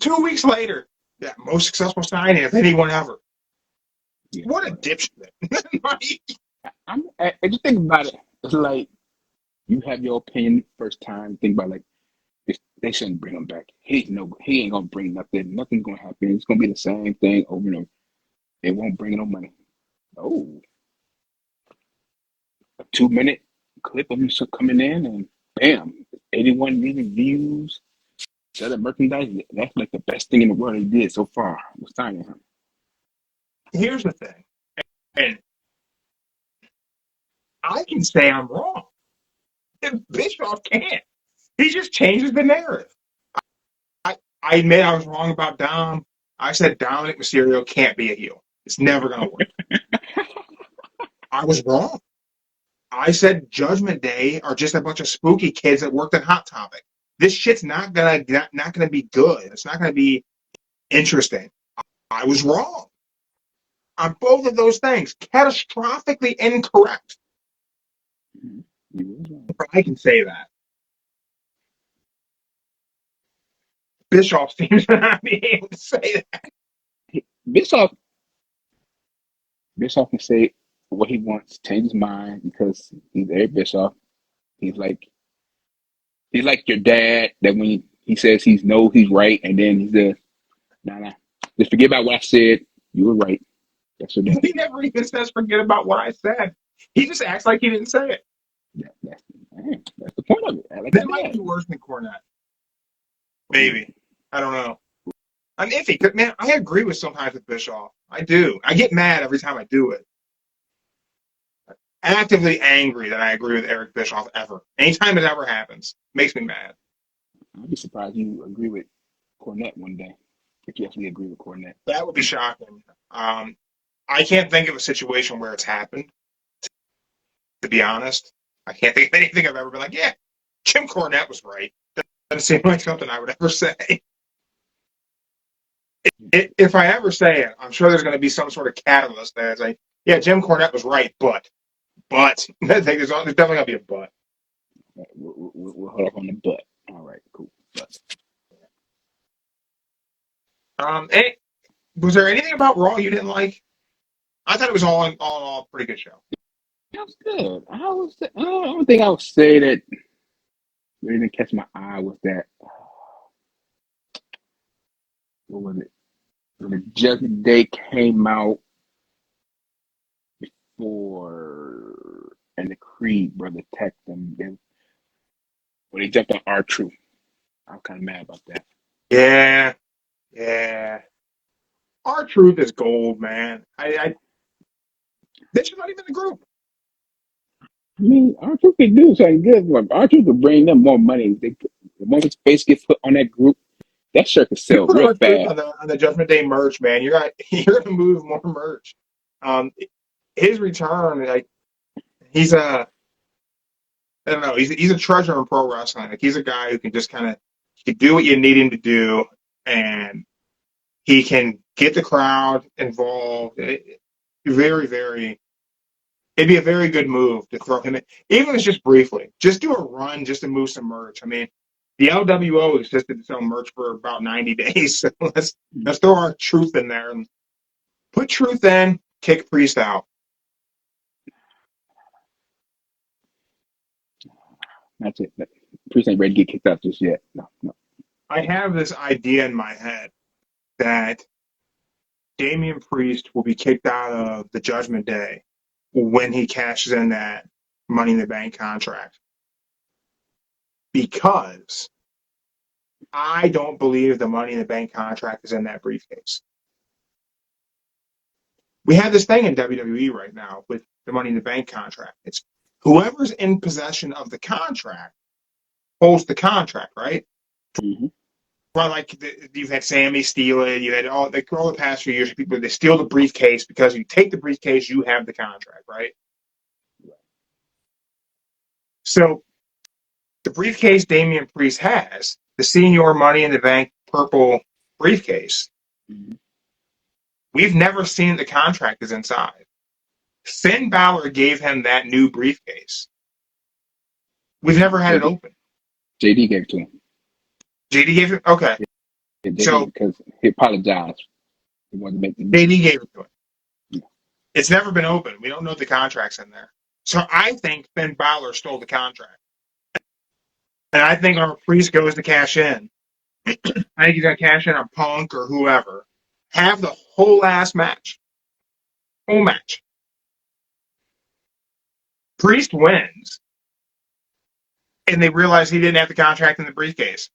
2 weeks later, that most successful signing of anyone ever. Yeah. What a dipshit! I just think about it. It's like you have your opinion first time. Think about like they shouldn't bring him back. He ain't gonna bring nothing. Nothing's gonna happen. It's gonna be the same thing over and over. It won't bring no money. Oh, a 2-minute clip of him coming in and bam, 81 million views. Selling merchandise. That's like the best thing in the world he did so far. Was signing him. Here's the thing, and I can say I'm wrong. And Bischoff can't. He just changes the narrative. I admit I was wrong about Dom. I said Dominic Mysterio can't be a heel. It's never going to work. I was wrong. I said Judgment Day are just a bunch of spooky kids that worked at Hot Topic. This shit's not gonna be good. It's not gonna be interesting. I was wrong on both of those things. Catastrophically incorrect. I can say that. Bischoff seems to not be able to say that. Bischoff can say what he wants, change his mind because he's Eric Bischoff. He's like your dad that when he says he's right, and then he says, nah, just forget about what I said. You were right. That's your dad. He never even says forget about what I said. He just acts like he didn't say it. That's the point of it. That might be worse than Cornette. Maybe. I don't know. I'm iffy. Man, I agree with sometimes with Bischoff. I do. I get mad every time I do it. Actively angry that I agree with Eric Bischoff ever. Anytime it ever happens, makes me mad. I'd be surprised you agree with Cornette one day. If you actually agree with Cornette. That would be shocking. I can't think of a situation where it's happened. To be honest, I can't think of anything I've ever been like, yeah, Jim Cornette was right. That doesn't seem like something I would ever say. If I ever say it, I'm sure there's going to be some sort of catalyst that's like, yeah, Jim Cornette was right, but there's definitely going to be a but. We'll hold up on the but. All right, cool. But. Was there anything about Raw you didn't like? I thought it was all in all a pretty good show. It was good. The only thing I would say that really didn't catch my eye was that what was it? When the Judgment Day came out before and the Creed brother attacked them, then when they jumped on R-Truth, I was kind of mad about that. Yeah. R-Truth is gold, man. They should not even in the group. I mean, R2 could do something good. Like, R2 could bring them more money. Once his face gets put on that group, that shirt could You sell put real R-Truth fast. on the Judgment Day merch, man. You're gonna move more merch. His return, like he's a I don't know, he's a treasure in pro wrestling. Like he's a guy who can just kind of he can do what you need him to do, and he can get the crowd involved. Very, very. It'd be a very good move to throw him in, even if it's just briefly. Just do a run just to move some merch. I mean, the LWO existed to sell merch for about 90 days. So let's throw our Truth in there and put Truth in, kick Priest out. That's it. Priest ain't ready to get kicked out just yet. No. I have this idea in my head that Damian Priest will be kicked out of the Judgment Day when he cashes in that Money in the Bank contract. Because I don't believe the Money in the Bank contract is in that briefcase. We have this thing in WWE right now with the Money in the Bank contract. It's whoever's in possession of the contract holds the contract, right? Mm-hmm. Well, like you've had Sammy steal it. You had all the past few years, people they steal the briefcase because you take the briefcase, you have the contract, right? So the briefcase Damian Priest has, the Senior Money in the Bank purple briefcase, Mm-hmm. we've never seen the contract is inside. Finn Balor gave him that new briefcase. We've never had it open. JD gave it to him. JD gave it? Okay. Yeah, JD, So because he apologized. He wanted to make the JD gave it to him. Yeah. It's never been open. We don't know if the contract's in there. So I think Finn Balor stole the contract. And I think our Priest goes to cash in. I think he's going to cash in on Punk or whoever. Have the whole ass match. Whole match. Priest wins. And they realize he didn't have the contract in the briefcase.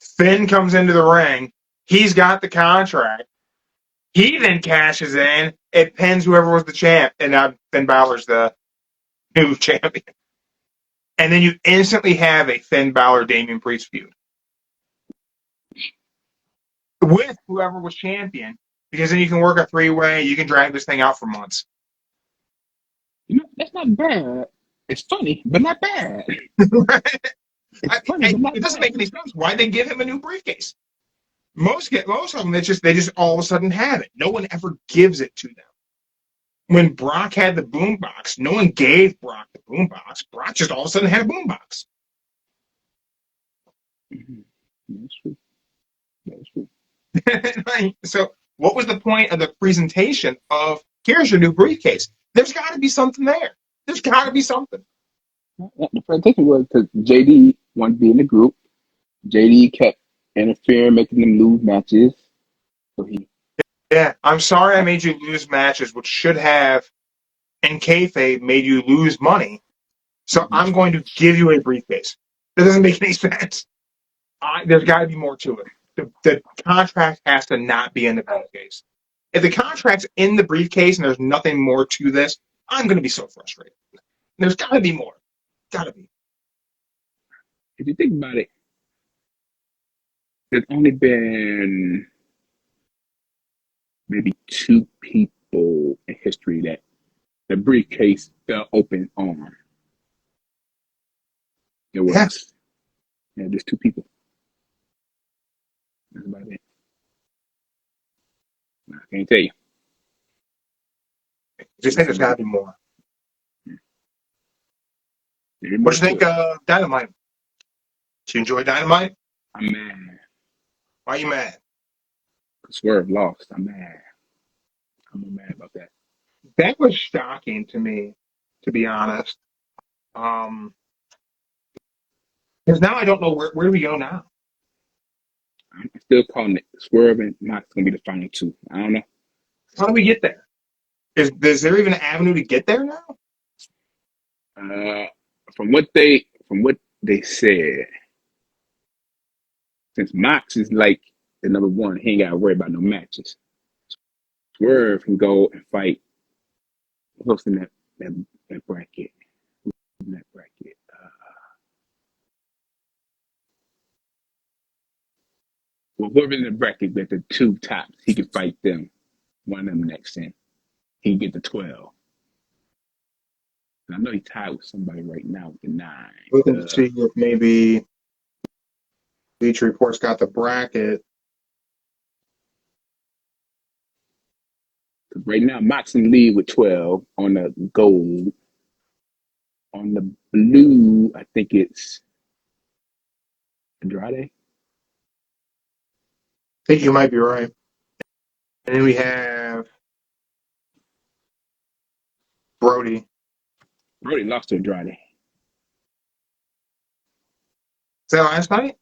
Finn comes into the ring. He's got the contract. He then cashes in. It pins whoever was the champ. And now Finn Balor's the new champion. And then you instantly have a Finn Balor Damian Priest feud with whoever was champion, because then you can work a three-way. You can drag this thing out for months. That's not bad. It's funny, but not bad. It's funny, but not It doesn't bad. make any sense. Why they give him a new briefcase? Most of them, they just all of a sudden have it. No one ever gives it to them. When Brock had the boombox, no one gave Brock the boombox. Brock just all of a sudden had a boombox. Mm-hmm. That's true. That's true. So what was the point of the presentation of here's your new briefcase? There's got to be something there. There's got to be something. The presentation was because JD wanted to be in the group. JD kept interfering, making them lose matches. So Yeah, I'm sorry I made you lose matches, which should have, in kayfabe, made you lose money. So I'm going to give you a briefcase. That doesn't make any sense. There's got to be more to it. The contract has to not be in the briefcase. If the contract's in the briefcase and there's nothing more to this, I'm going to be so frustrated. There's got to be more. Got to be. if you think about it, there's only been maybe two people in history that the briefcase fell open on. It was just two people. That's about it. I can't tell you. Just think there's got to be more. There's What do you more think to it. of Dynamite? Do you enjoy Dynamite? I'm mad. Why are you mad? Swerve lost. I'm mad. I'm mad about that. That was shocking to me, to be honest. Because now I don't know where do we go now. I'm still calling it Swerve and Mox gonna be the final two. I don't know. How do we get there? Is there even an avenue to get there now? From what they said, since Mox is like the number one. He ain't got to worry about no matches. Swerve can go and fight. Who's in that bracket? In that bracket. Well, whoever in the bracket with the two tops, he can fight them. One of them next in. He can get the 12. And I know he's tied with somebody right now with the 9. We can see if maybe Bleacher Report's got the bracket. Right now, Mox in lead with 12 on the gold. On the blue, I think it's Andrade. I think you might be right. And then we have Brody. Brody lost to Andrade. Is that last night?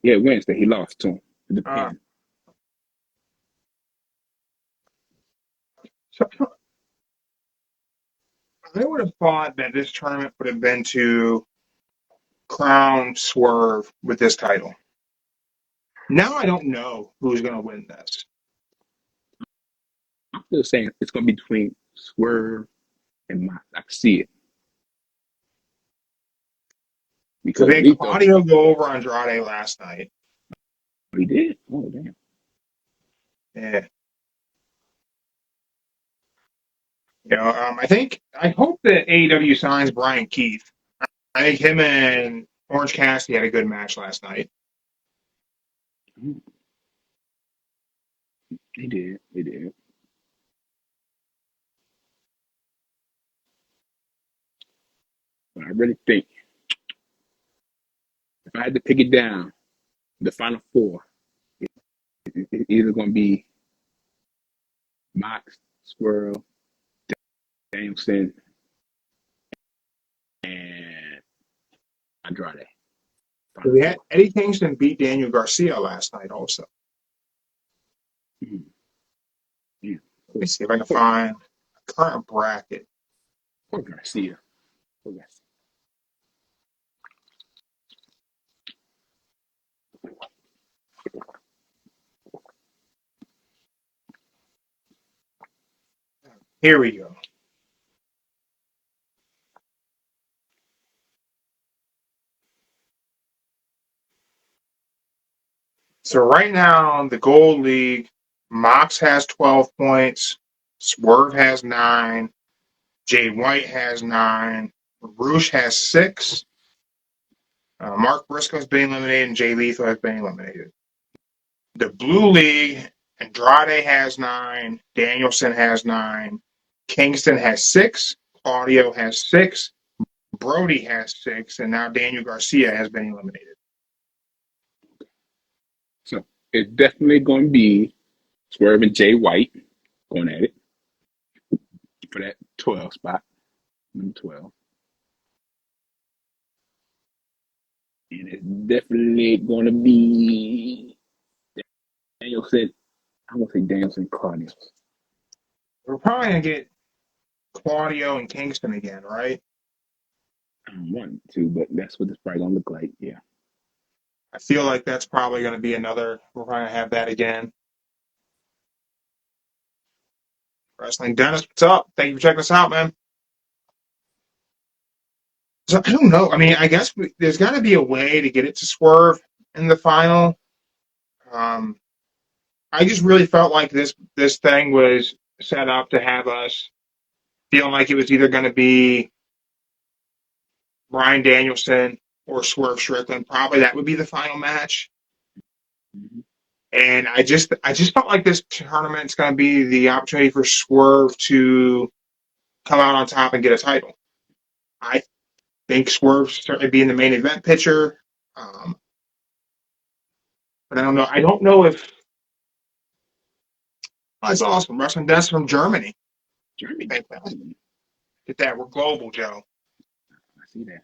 Yeah, Wednesday. He lost to him. The pin. So I would have thought that this tournament would have been to crown Swerve with this title. Now I don't know who's going to win this. I'm still saying it's going to be between Swerve and Mox. I can see it. Because they had Claudio go over Andrade last night. He did? Oh, damn. Yeah. You know, I hope that AEW signs Brian Keith. I think him and Orange Cassidy had a good match last night. He did. He did. But I really think if I had to pick it down, the final four, it's either going to be Mox, Swerve, Danielson, and Andrade. We had Eddie Kingston beat Daniel Garcia last night also. Mm-hmm. Yeah. Let me see if I can find a current bracket. Poor Garcia. Poor Garcia. Here we go. So right now, the Gold League, Mox has 12 points, Swerve has 9, Jay White has 9, Roosh has 6, Mark Briscoe's been eliminated, and Jay Lethal has been eliminated. The Blue League, Andrade has 9, Danielson has 9, Kingston has 6, Claudio has 6, Brody has 6, and now Daniel Garcia has been eliminated. So it's definitely going to be Swerve and Jay White going at it for that 12 spot, number 12. And it's definitely going to be Danielson. I'm going to say Danielson Claudio. We're probably going to get Claudio and Kingston again, right? I don't want to, but that's what it's probably going to look like, yeah. I feel like that's probably going to be another. We're going to have that again. Wrestling Dennis, what's up? Thank you for checking us out, man. So I don't know. I mean, I guess there's got to be a way to get it to Swerve in the final. I just really felt like this thing was set up to have us feeling like it was either going to be Bryan Danielson or Swerve Strickland. Probably that would be the final match. Mm-hmm. And I just felt like this tournament's going to be the opportunity for Swerve to come out on top and get a title. I think Swerve certainly be in the main event picture. But I don't know. I don't know if. Oh, that's awesome. Wrestling Dennis from Germany. Germany. Fantastic. Get that. We're global, Joe. I see that.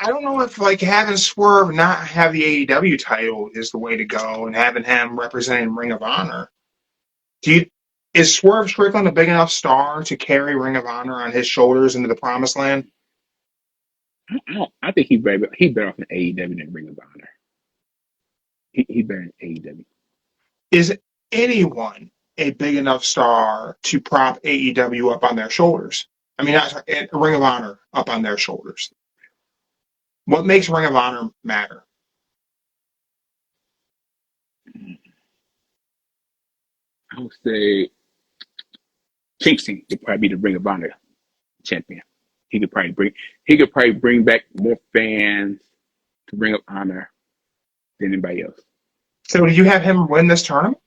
I don't know if like having Swerve not have the AEW title is the way to go, and having him representing Ring of Honor. Is Swerve Strickland a big enough star to carry Ring of Honor on his shoulders into the promised land? I think he better off in AEW than Ring of Honor. He better in AEW. Is anyone a big enough star to prop AEW up on their shoulders? I mean, not Ring of Honor up on their shoulders. What makes Ring of Honor matter? I would say Kingston could probably be the Ring of Honor champion. He could probably bring back more fans to Ring of Honor than anybody else. So do you have him win this tournament?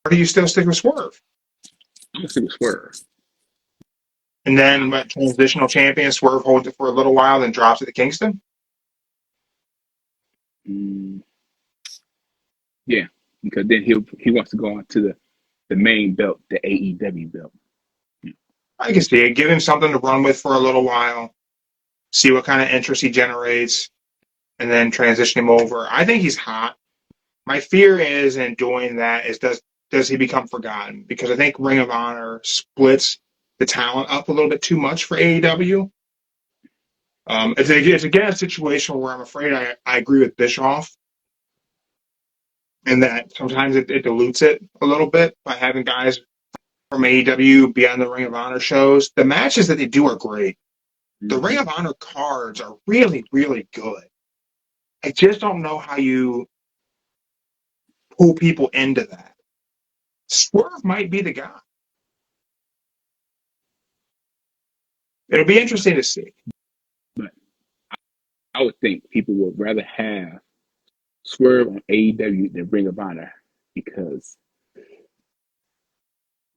Or do you still stick with Swerve? I'm gonna stick with Swerve. And then what transitional champion, Swerve holds it for a little while, then drops it to Kingston? Yeah, because then he wants to go on to the main belt, the AEW belt. I can see it. Give him something to run with for a little while, see what kind of interest he generates, and then transition him over. I think he's hot. My fear is in doing that is does he become forgotten? Because I think Ring of Honor splits the talent up a little bit too much for AEW. It's again a situation where I'm afraid I agree with Bischoff in that sometimes it dilutes it a little bit by having guys from AEW be on the Ring of Honor shows. The matches that they do are great. The Ring of Honor cards are really, really good. I just don't know how you pull people into that. Swerve might be the guy. It'll be interesting to see. But I would think people would rather have Swerve on AEW than Ring of Honor because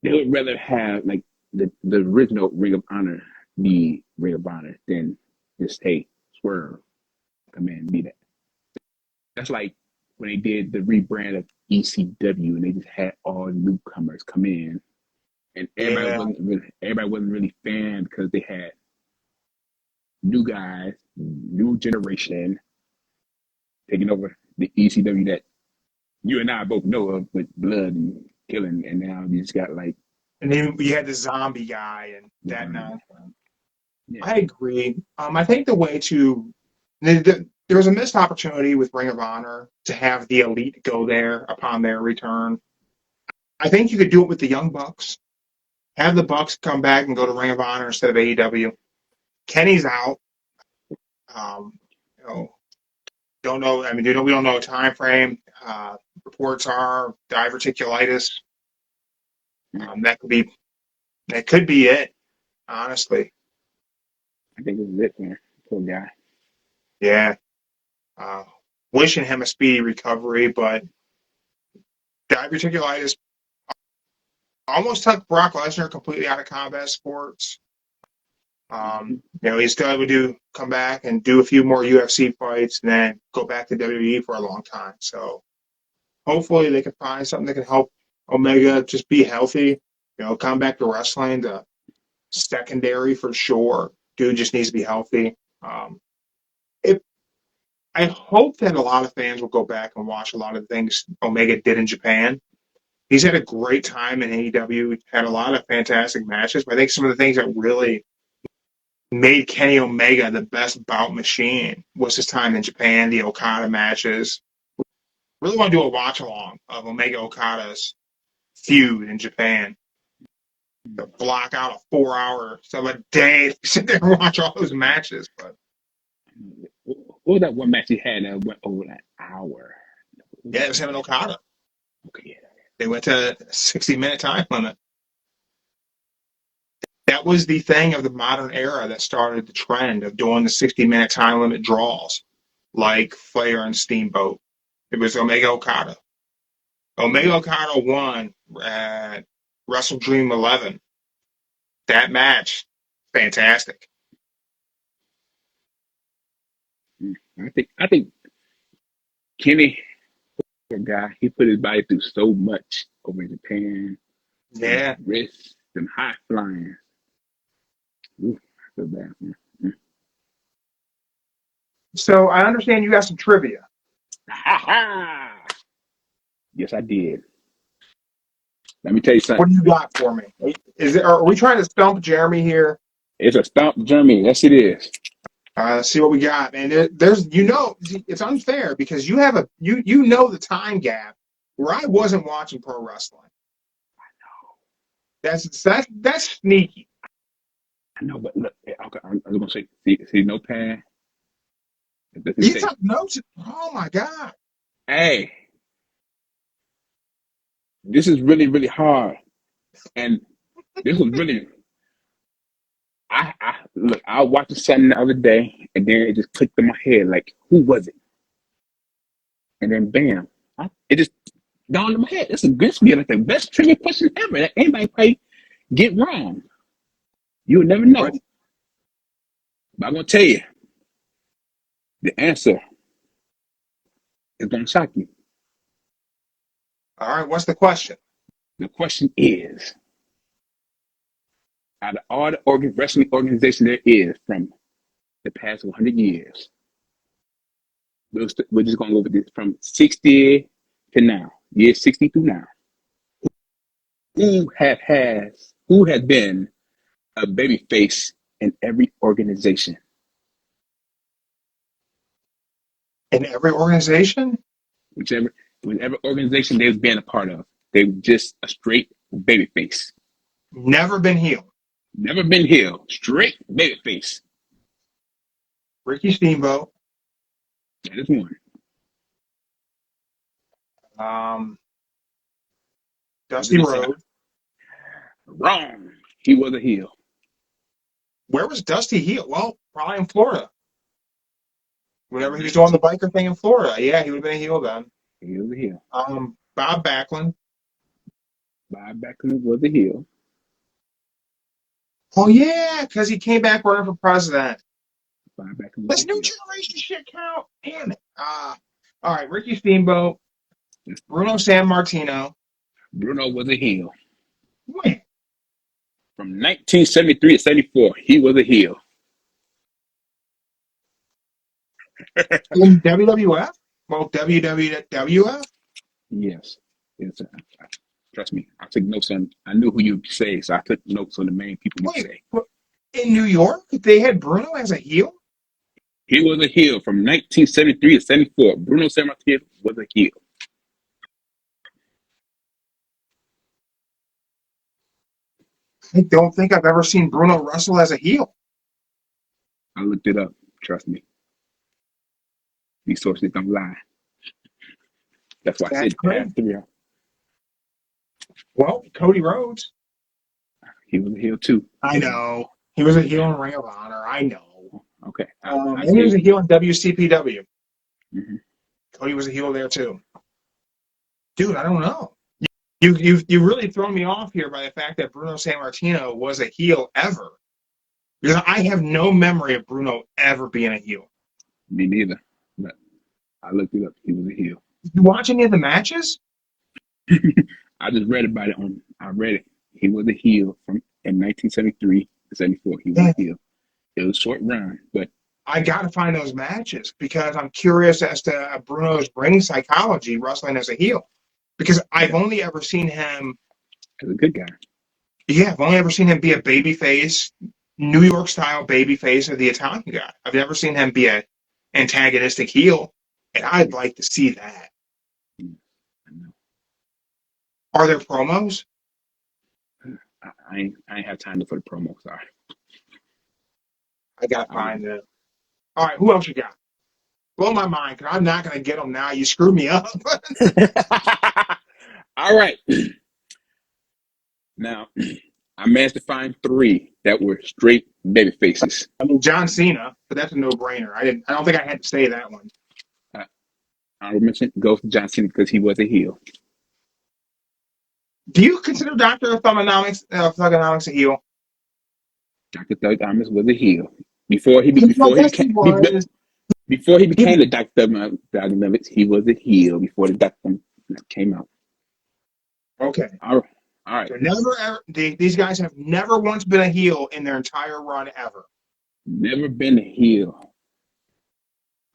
they would rather have like the original Ring of Honor be Ring of Honor than just hey Swerve come in and be that. That's like when they did the rebrand of ECW and they just had all newcomers come in and everybody wasn't really fan because they had new guys, new generation taking over the ECW that you and I both know of with blood and killing, and now you just got like. And then you had the zombie guy and that now. Yeah. I agree. I think the way to there was a missed opportunity with Ring of Honor to have the Elite go there upon their return. I think you could do it with the Young Bucks. Have the Bucks come back and go to Ring of Honor instead of AEW. Kenny's out. You know, don't know. I mean, we don't know a time frame. Reports are diverticulitis. That could be it. Honestly, I think this is it, man. Poor guy. yeah. Wishing him a speedy recovery, but diverticulitis almost took Brock Lesnar completely out of combat sports. He's still able to come back and do a few more UFC fights and then go back to WWE for a long time. So hopefully they can find something that can help Omega just be healthy. Come back to wrestling. The secondary for sure. Dude just needs to be healthy. I hope that a lot of fans will go back and watch a lot of things Omega did in Japan. He's had a great time in AEW. Had a lot of fantastic matches, but I think some of the things that really made Kenny Omega the best bout machine was his time in Japan, the Okada matches. Really want to do a watch along of Omega Okada's feud in Japan. To block out a 4-hour, so a day to sit there and watch all those matches. But what was that one match he had that went over an hour? Yeah, it was him and Okada. Okay, yeah. They went to a 60-minute time limit. That was the thing of the modern era that started the trend of doing the 60-minute time limit draws, like Flair and Steamboat. It was Omega Okada. Omega Okada won at Wrestle Dream 11. That match, fantastic. I think Kenny, poor guy, he put his body through so much over in Japan. Yeah. Wrists, them high flying. Ooh, I feel bad, man. So I understand you got some trivia. Ha ha! Yes, I did. Let me tell you something. What do you got for me? Are we trying to stump Jeremy here? It's a stomp Germany. Yes, it is. Let's see what we got, man. There's it's unfair because you know the time gap where I wasn't watching pro wrestling. That's sneaky. I know, but look, okay, I was gonna say, see notepad. You took notes. Oh my god. Hey, this is really, really hard, and this was really. I look. I watched something the other day, and then it just clicked in my head. Like, who was it? And then, bam! It just dawned in my head. This is like the best trivia question ever that anybody probably get wrong. You would never know. But I'm gonna tell you, the answer is gonna shock you. All right, what's the question? The question is, out of all the wrestling organizations there is from the past 100 years, we're just gonna go with this from 60 to now, year 60 through now. Who has been a babyface in every organization? In every organization? Whatever organization they've been a part of, they were just a straight babyface. Never been heel. Never been heel. Straight babyface. Ricky Steamboat. That is one. Dusty Rhodes. Wrong. He was a heel. Where was Dusty heel? Well, probably in Florida. Whenever he was doing the biker thing in Florida. Yeah, he would have been a heel then. He was a heel. Bob Backlund. Bob Backlund was a heel. Oh yeah, because he came back running for president. Bob Backlund was This a new heel. generation shit count. Damn it. All right, Ricky Steamboat. Bruno Sammartino. Bruno was a heel. When? From 1973 to 74, he was a heel. In WWF? Well, WWF? Yes. Trust me, I took notes on. I knew who you'd say, so I took notes on the main people you'd say. In New York, they had Bruno as a heel? He was a heel from 1973 to 74. Bruno Sammartino was a heel. I don't think I've ever seen Bruno wrestle as a heel. I looked it up. Trust me. These sources don't lie. That's why I said past 3. Well, Cody Rhodes. He was a heel too. I know. He was a heel in Ring of Honor. I know. Okay. And he was a heel in WCPW. Mm-hmm. Cody was a heel there too. Dude, I don't know. You've really thrown me off here by the fact that Bruno Sammartino was a heel ever. Because I have no memory of Bruno ever being a heel. Me neither. But I looked it up. He was a heel. Did you watch any of the matches? I just read about it I read it. He was a heel in 1973 to 74. He was a heel. It was a short run, but I got to find those matches because I'm curious as to Bruno's ring psychology wrestling as a heel. Because I've only ever seen him as a good guy. Yeah, I've only ever seen him be a babyface, New York style babyface, or the Italian guy. I've never seen him be an antagonistic heel, and I'd like to see that. Are there promos? I ain't have time for the promos. Sorry. I gotta find them. All right, who else you got? Blow my mind, because I'm not gonna get them now. You screwed me up. All right. Now, I managed to find 3 that were straight baby faces. I mean, John Cena, but that's a no-brainer. I don't think I had to say that one. I would mention go for John Cena because he was a heel. Do you consider Dr. Thugonomics a heel? Dr. Thugonomics was a heel before he became the Dr. Thugonomics. He was a heel before the Dr. came out. Okay. All right. So never ever. These guys have never once been a heel in their entire run ever. Never been a heel.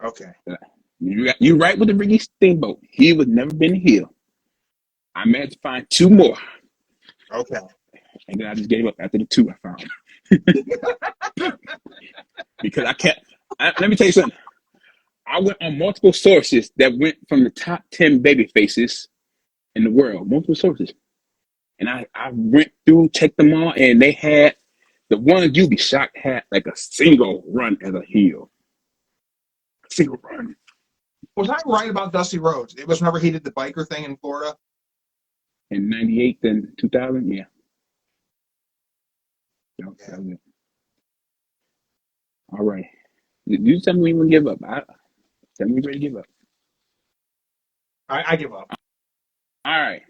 Okay. You right with the Ricky Steamboat. He was never been a heel. I managed to find 2 more. Okay. And then I just gave up after the 2 I found. Because let me tell you something. I went on multiple sources that went from the top 10 baby faces in the world, multiple sources. And I went through, checked them all, and they had the ones you'd be shocked had like a single run as a heel. A single run. Was I right about Dusty Rhodes? It was whenever he did the biker thing in Florida. In 98 and 2000, yeah. That was it. All right. You tell me when you want to give up. Tell me when you're ready to give up. I give up. All right.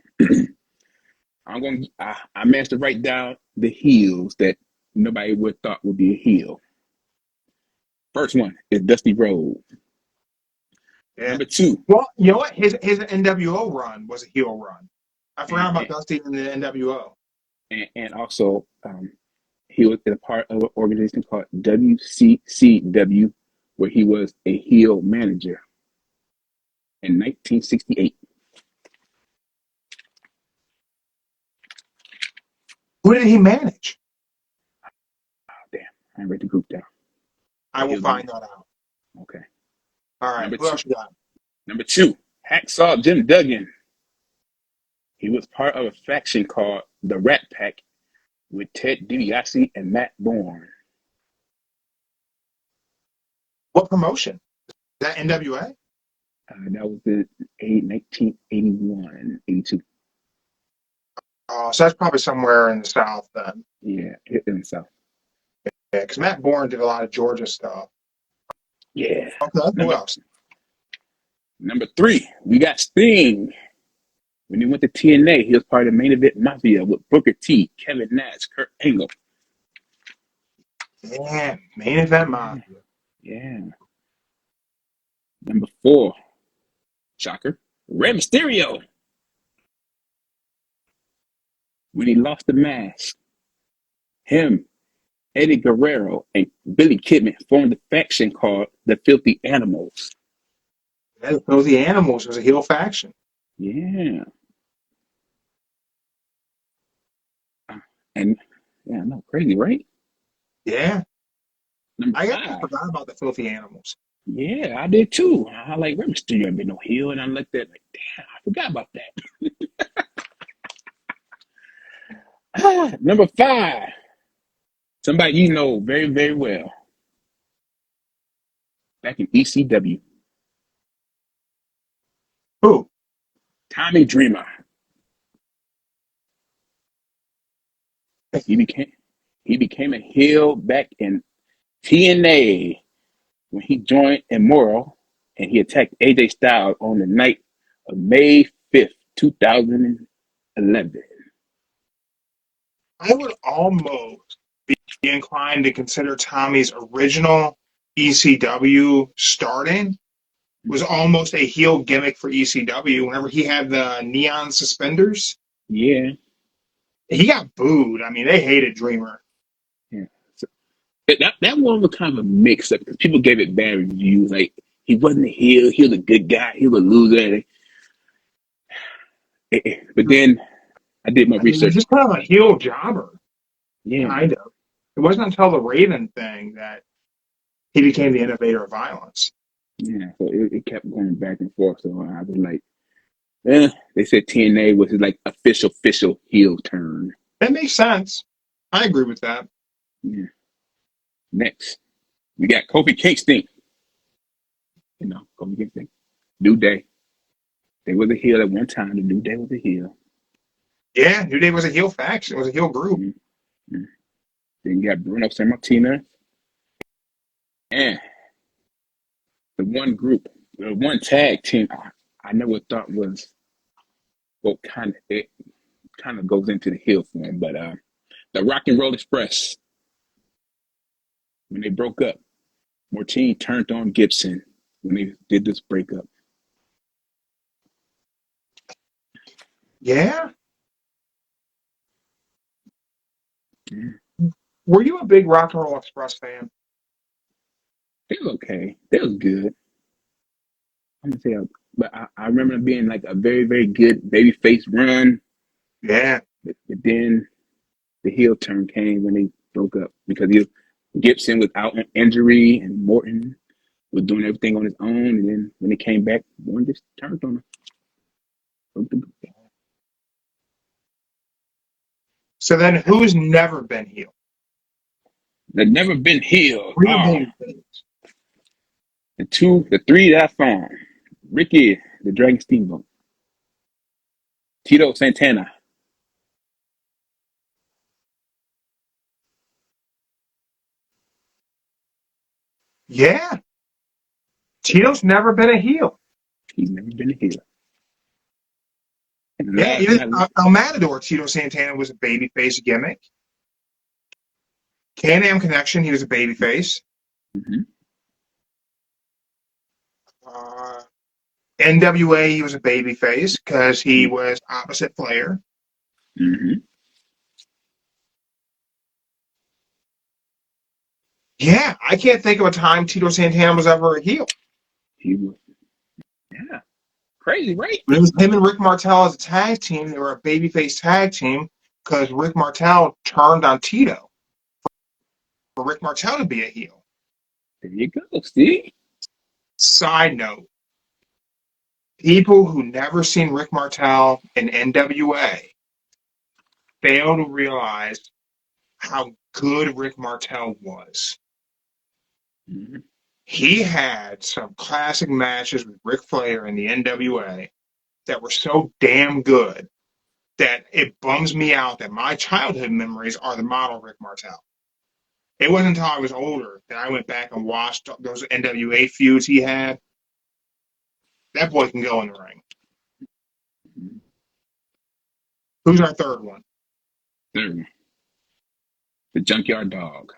I managed to write down the heels that nobody would have thought would be a heel. First one is Dusty Rhodes. Yeah. Number 2. Well, you know what? His NWO run was a heel run. I forgot about Dusty in the NWO. And also, he was a part of an organization called WCCW, where he was a heel manager in 1968. Who did he manage? Oh, damn. I read the group down. I will find that out. Okay. All right. Who else you got? Number 2, Hacksaw Jim Duggan. He was part of a faction called the Rat Pack with Ted DiBiase and Matt Bourne. What promotion? Is that NWA? That was in 1981, 82. Oh, so that's probably somewhere in the South then. Yeah, in the South. Yeah, because Matt Bourne did a lot of Georgia stuff. Yeah. Okay, who else? Number 3, we got Sting. When he went to TNA, he was part of the Main Event Mafia with Booker T, Kevin Nash, Kurt Angle. Yeah, Main Event Mafia. Yeah. Number 4, shocker, Rey Mysterio. When he lost the mask, him, Eddie Guerrero, and Billy Kidman formed a faction called the Filthy Animals. Yeah, the Filthy Animals was a heel faction. Yeah. And yeah, no, crazy, right? Yeah. Number I 5. forgot about the Filthy Animals. Yeah, I did too. I like Rey Mysterio ain't been no heel, and I looked at like, damn, I forgot about that. Number 5. Somebody you know very, very well. Back in ECW. Who? Tommy Dreamer. He became a heel back in TNA when he joined Immoral and he attacked AJ Styles on the night of May 5th, 2011. I would almost be inclined to consider Tommy's original ECW starting was almost a heel gimmick for ECW. Whenever he had the neon suspenders, Yeah. he got booed. I mean, they hated Dreamer. Yeah. So, that one was kind of a mix up because people gave it bad reviews. Like, he wasn't a heel, he was a good guy, he was a loser. But then I did my He was research. just kind of a heel jobber. Yeah. Kind of. It wasn't until the Raven thing that he became the innovator of violence. Yeah. So it kept going back and forth. So I was like, they said TNA was his like official heel turn. That makes sense. I agree with that. Yeah. Next, we got Kofi Kingston. You know, Kofi Kingston. New Day. They was a heel at one time. The New Day was a heel. Yeah, New Day was a heel faction. It was a heel group. Mm-hmm. Then you got Bruno Sammartino. And the one group, the one tag team I never thought was it kind of goes into the heel form, but the Rock and Roll Express, when they broke up, Mortine turned on Gibson when they did this breakup. Yeah. Were you a big Rock and Roll Express fan? They was okay. They was good. I'm gonna tell you, but I remember them being like a very, very good babyface run. Yeah. But then the heel turn came when they broke up because Gibson was out on injury and Morton was doing everything on his own, and then when it came back, one just turned on him. So then, who's never been heel? They've never been healed. Real babyface. The three that I found: Ricky, the Dragon Steamboat, Tito Santana. Yeah, Tito's never been a heel. He's never been a heel. And Yeah, even El Matador, Tito Santana was a babyface gimmick. Can-Am Connection, he was a babyface. mm-hmm. NWA, he was a babyface because he was opposite Flair. Mm-hmm. Yeah, I can't think of a time Tito Santana was ever a heel. He was, yeah, crazy, right? It was him and Rick Martel as a tag team. They were a babyface tag team because Rick Martel turned on Tito for Rick Martel to be a heel. There you go. See? Side note, people who never seen Rick Martel in NWA fail to realize how good Rick Martel was. Mm-hmm. He had some classic matches with Ric Flair in the NWA that were so damn good that it bums me out that my childhood memories are the model Rick Martel. It wasn't until I was older that I went back and watched those NWA feuds he had. That boy can go in the ring. Who's our third one? The Junkyard Dog.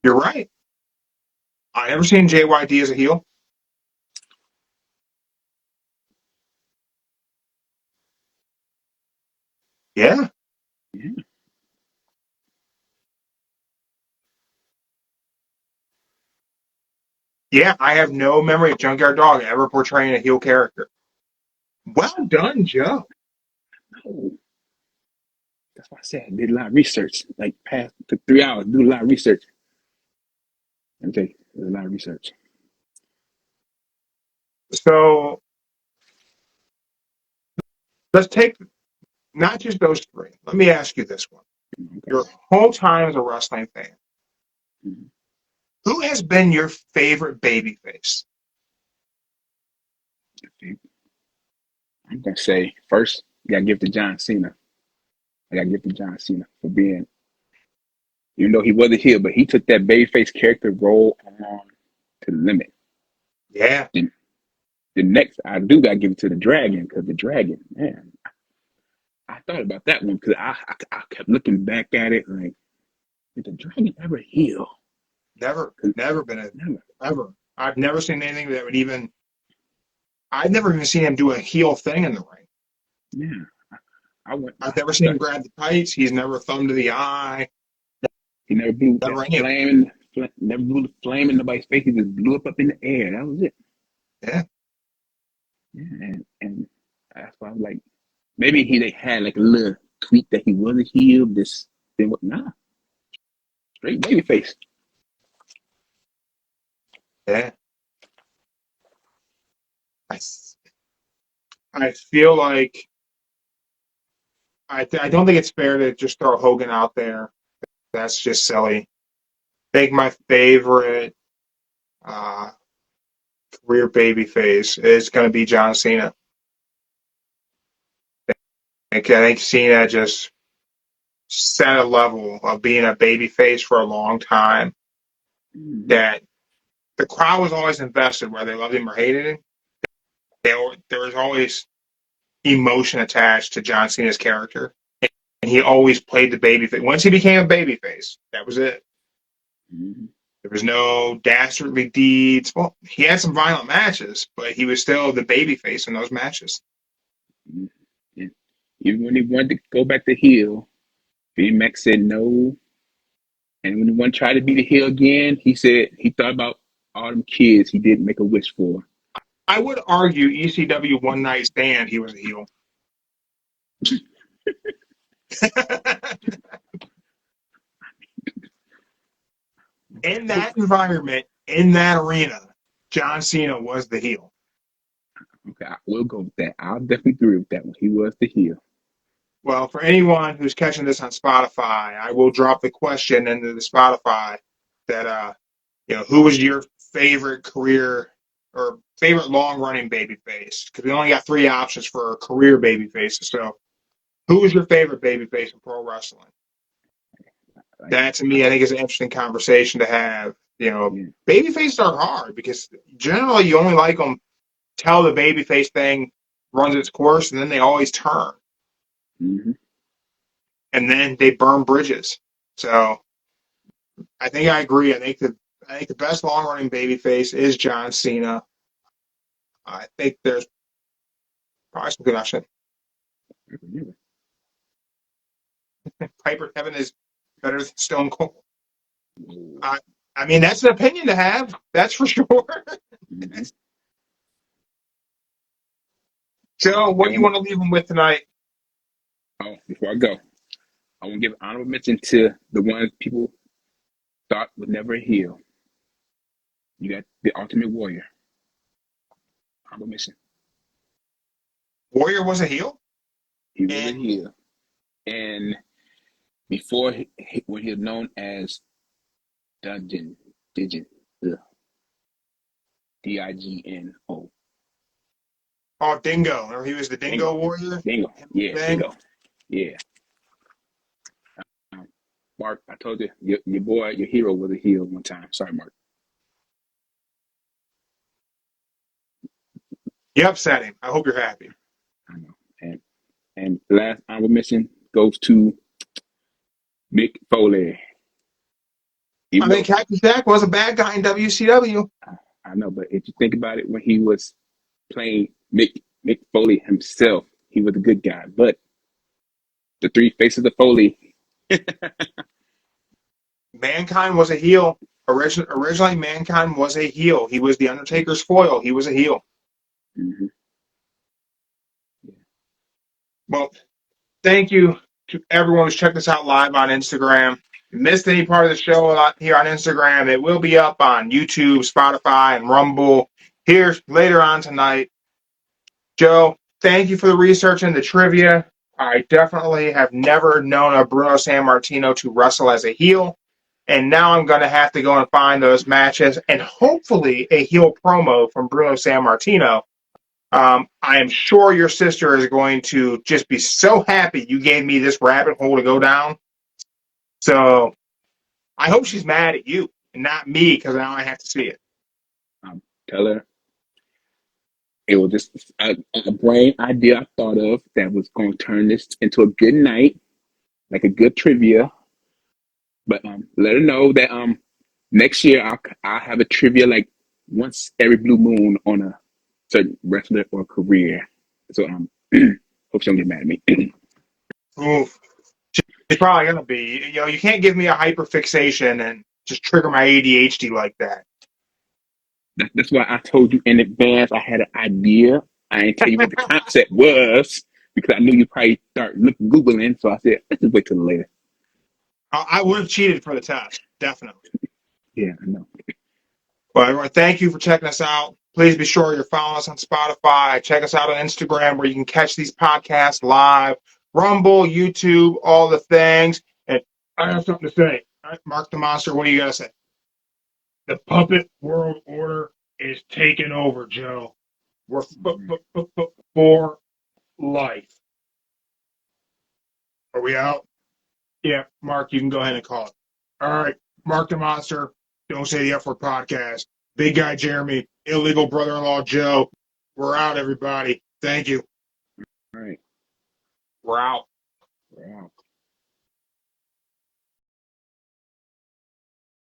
You're right. I never seen JYD as a heel. Yeah. Yeah. Yeah, I have no memory of Junkyard Dog ever portraying a heel character. Well done, Joe. Oh, that's why I said I did a lot of research. Like took 3 hours, do a lot of research. Okay, there's a lot of research. So let's take not just those three. Let me ask you this one. Okay. Your whole time as a wrestling fan, Mm-hmm. who has been your favorite babyface? I'm gonna say first, you gotta give it to John Cena. I gotta give it to John Cena for being, even though he wasn't here, but he took that babyface character role on to the limit. Yeah. And the next, I do gotta give it to the Dragon, because the Dragon, man, I thought about that one because I kept looking back at it like, did the Dragon ever heal? Never been a Never. ever. I've never seen anything that would even. I've never even seen him do a heel thing in the ring. Yeah, I've never seen him grab the tights. He's never thumb to the eye. He never blew Never that any of it. never blew the flame in nobody's face. He just blew up in the air. That was it. Yeah. Yeah, and that's why I was like, maybe they had like a little tweak that he wasn't healed. This then what? Nah, straight baby face. Yeah. I feel like I don't think it's fair to just throw Hogan out there. That's just silly. I think my favorite uh, career babyface is going to be John Cena. I think Cena just set a level of being a babyface for a long time that the crowd was always invested, whether they loved him or hated him. There was always emotion attached to John Cena's character, and he always played the babyface. Once he became a babyface, that was it. Mm-hmm. There was no dastardly deeds. Well, he had some violent matches, but he was still the babyface in those matches. And even when he wanted to go back to heel, BMX said no. And when he wanted to try to be the heel again, he said he thought about all them kids he didn't make a wish for. I would argue ECW One Night Stand, he was a heel. In that environment, in that arena, John Cena was the heel. Okay, I will go with that. I'll definitely agree with that one. He was the heel. Well, for anyone who's catching this on Spotify, I will drop the question into the Spotify that who was your favorite career or favorite long running babyface? Because we only got 3 options for career babyfaces. So, who was your favorite babyface in pro wrestling? Like, That to me, I think is an interesting conversation to have. yeah. Babyfaces are hard because generally you only like them till the babyface thing runs its course, and then they always turn, Mm-hmm. and then they burn bridges. So I think I agree. I think the best long running babyface is John Cena. I think there's probably some good option. Piper Heaven is better than Stone Cold. I mean, that's an opinion to have. That's for sure. Mm-hmm. Joe, what do you want to leave them with tonight? Oh, before I go, I want to give honorable mention to the ones people thought would never heal. You got the Ultimate Warrior. Honorable mention. Warrior was a heel? He was a And heel. And before, when he was known as Digin, Digno. oh, Dingo. Or he was the Dingo Warrior? Dingo. Yeah, Then Dingo. Yeah. Mark, I told you, your boy, your hero was a heel one time. Sorry, Mark. you upset him. I hope you're happy. I know. And the last honorable mention goes to Mick Foley. I Even mean, though Cactus Jack was a bad guy in WCW. I know, but if you think about it, when he was playing Mick Foley himself, he was a good guy. But the 3 faces of Foley, Mankind was a heel. Originally, Mankind was a heel. He was the Undertaker's foil. He was a heel. mm-hmm. Well, thank you to everyone who's checked us out live on Instagram. If you missed any part of the show here on Instagram, it will be up on YouTube, Spotify, and Rumble here later on tonight. Joe, thank you for the research and the trivia. I definitely have never known a Bruno Sammartino to wrestle as a heel. And now I'm going to have to go and find those matches and hopefully a heel promo from Bruno Sammartino. I am sure your sister is going to just be so happy you gave me this rabbit hole to go down. So I hope she's mad at you and not me because now I have to see it. Tell her it was just a brain idea I thought of that was going to turn this into a good night, like a good trivia. But let her know that next year I'll have a trivia like once every blue moon on a certain wrestler or career. So hope she don't get mad at me. Oof. It's probably going to be. You can't give me a hyperfixation and just trigger my ADHD like that. That's why I told you in advance I had an idea. I didn't tell you what the concept was because I knew you probably start Googling. So I said, let's just wait till later. I would have cheated for the test, definitely. Yeah, I know. Well, everyone, thank you for checking us out. Please be sure you're following us on Spotify. Check us out on Instagram where you can catch these podcasts live. Rumble, YouTube, all the things. And I have something to say. All right, Mark the Monster, what do you got to say? The puppet world order is taking over, Joe. We're for life. Are we out? Yeah, Mark, you can go ahead and call it. All right, Mark the Monster, Don't Say the F Word podcast. Big guy Jeremy, illegal brother-in-law Joe. We're out, everybody. Thank you. All right. We're out. We're out.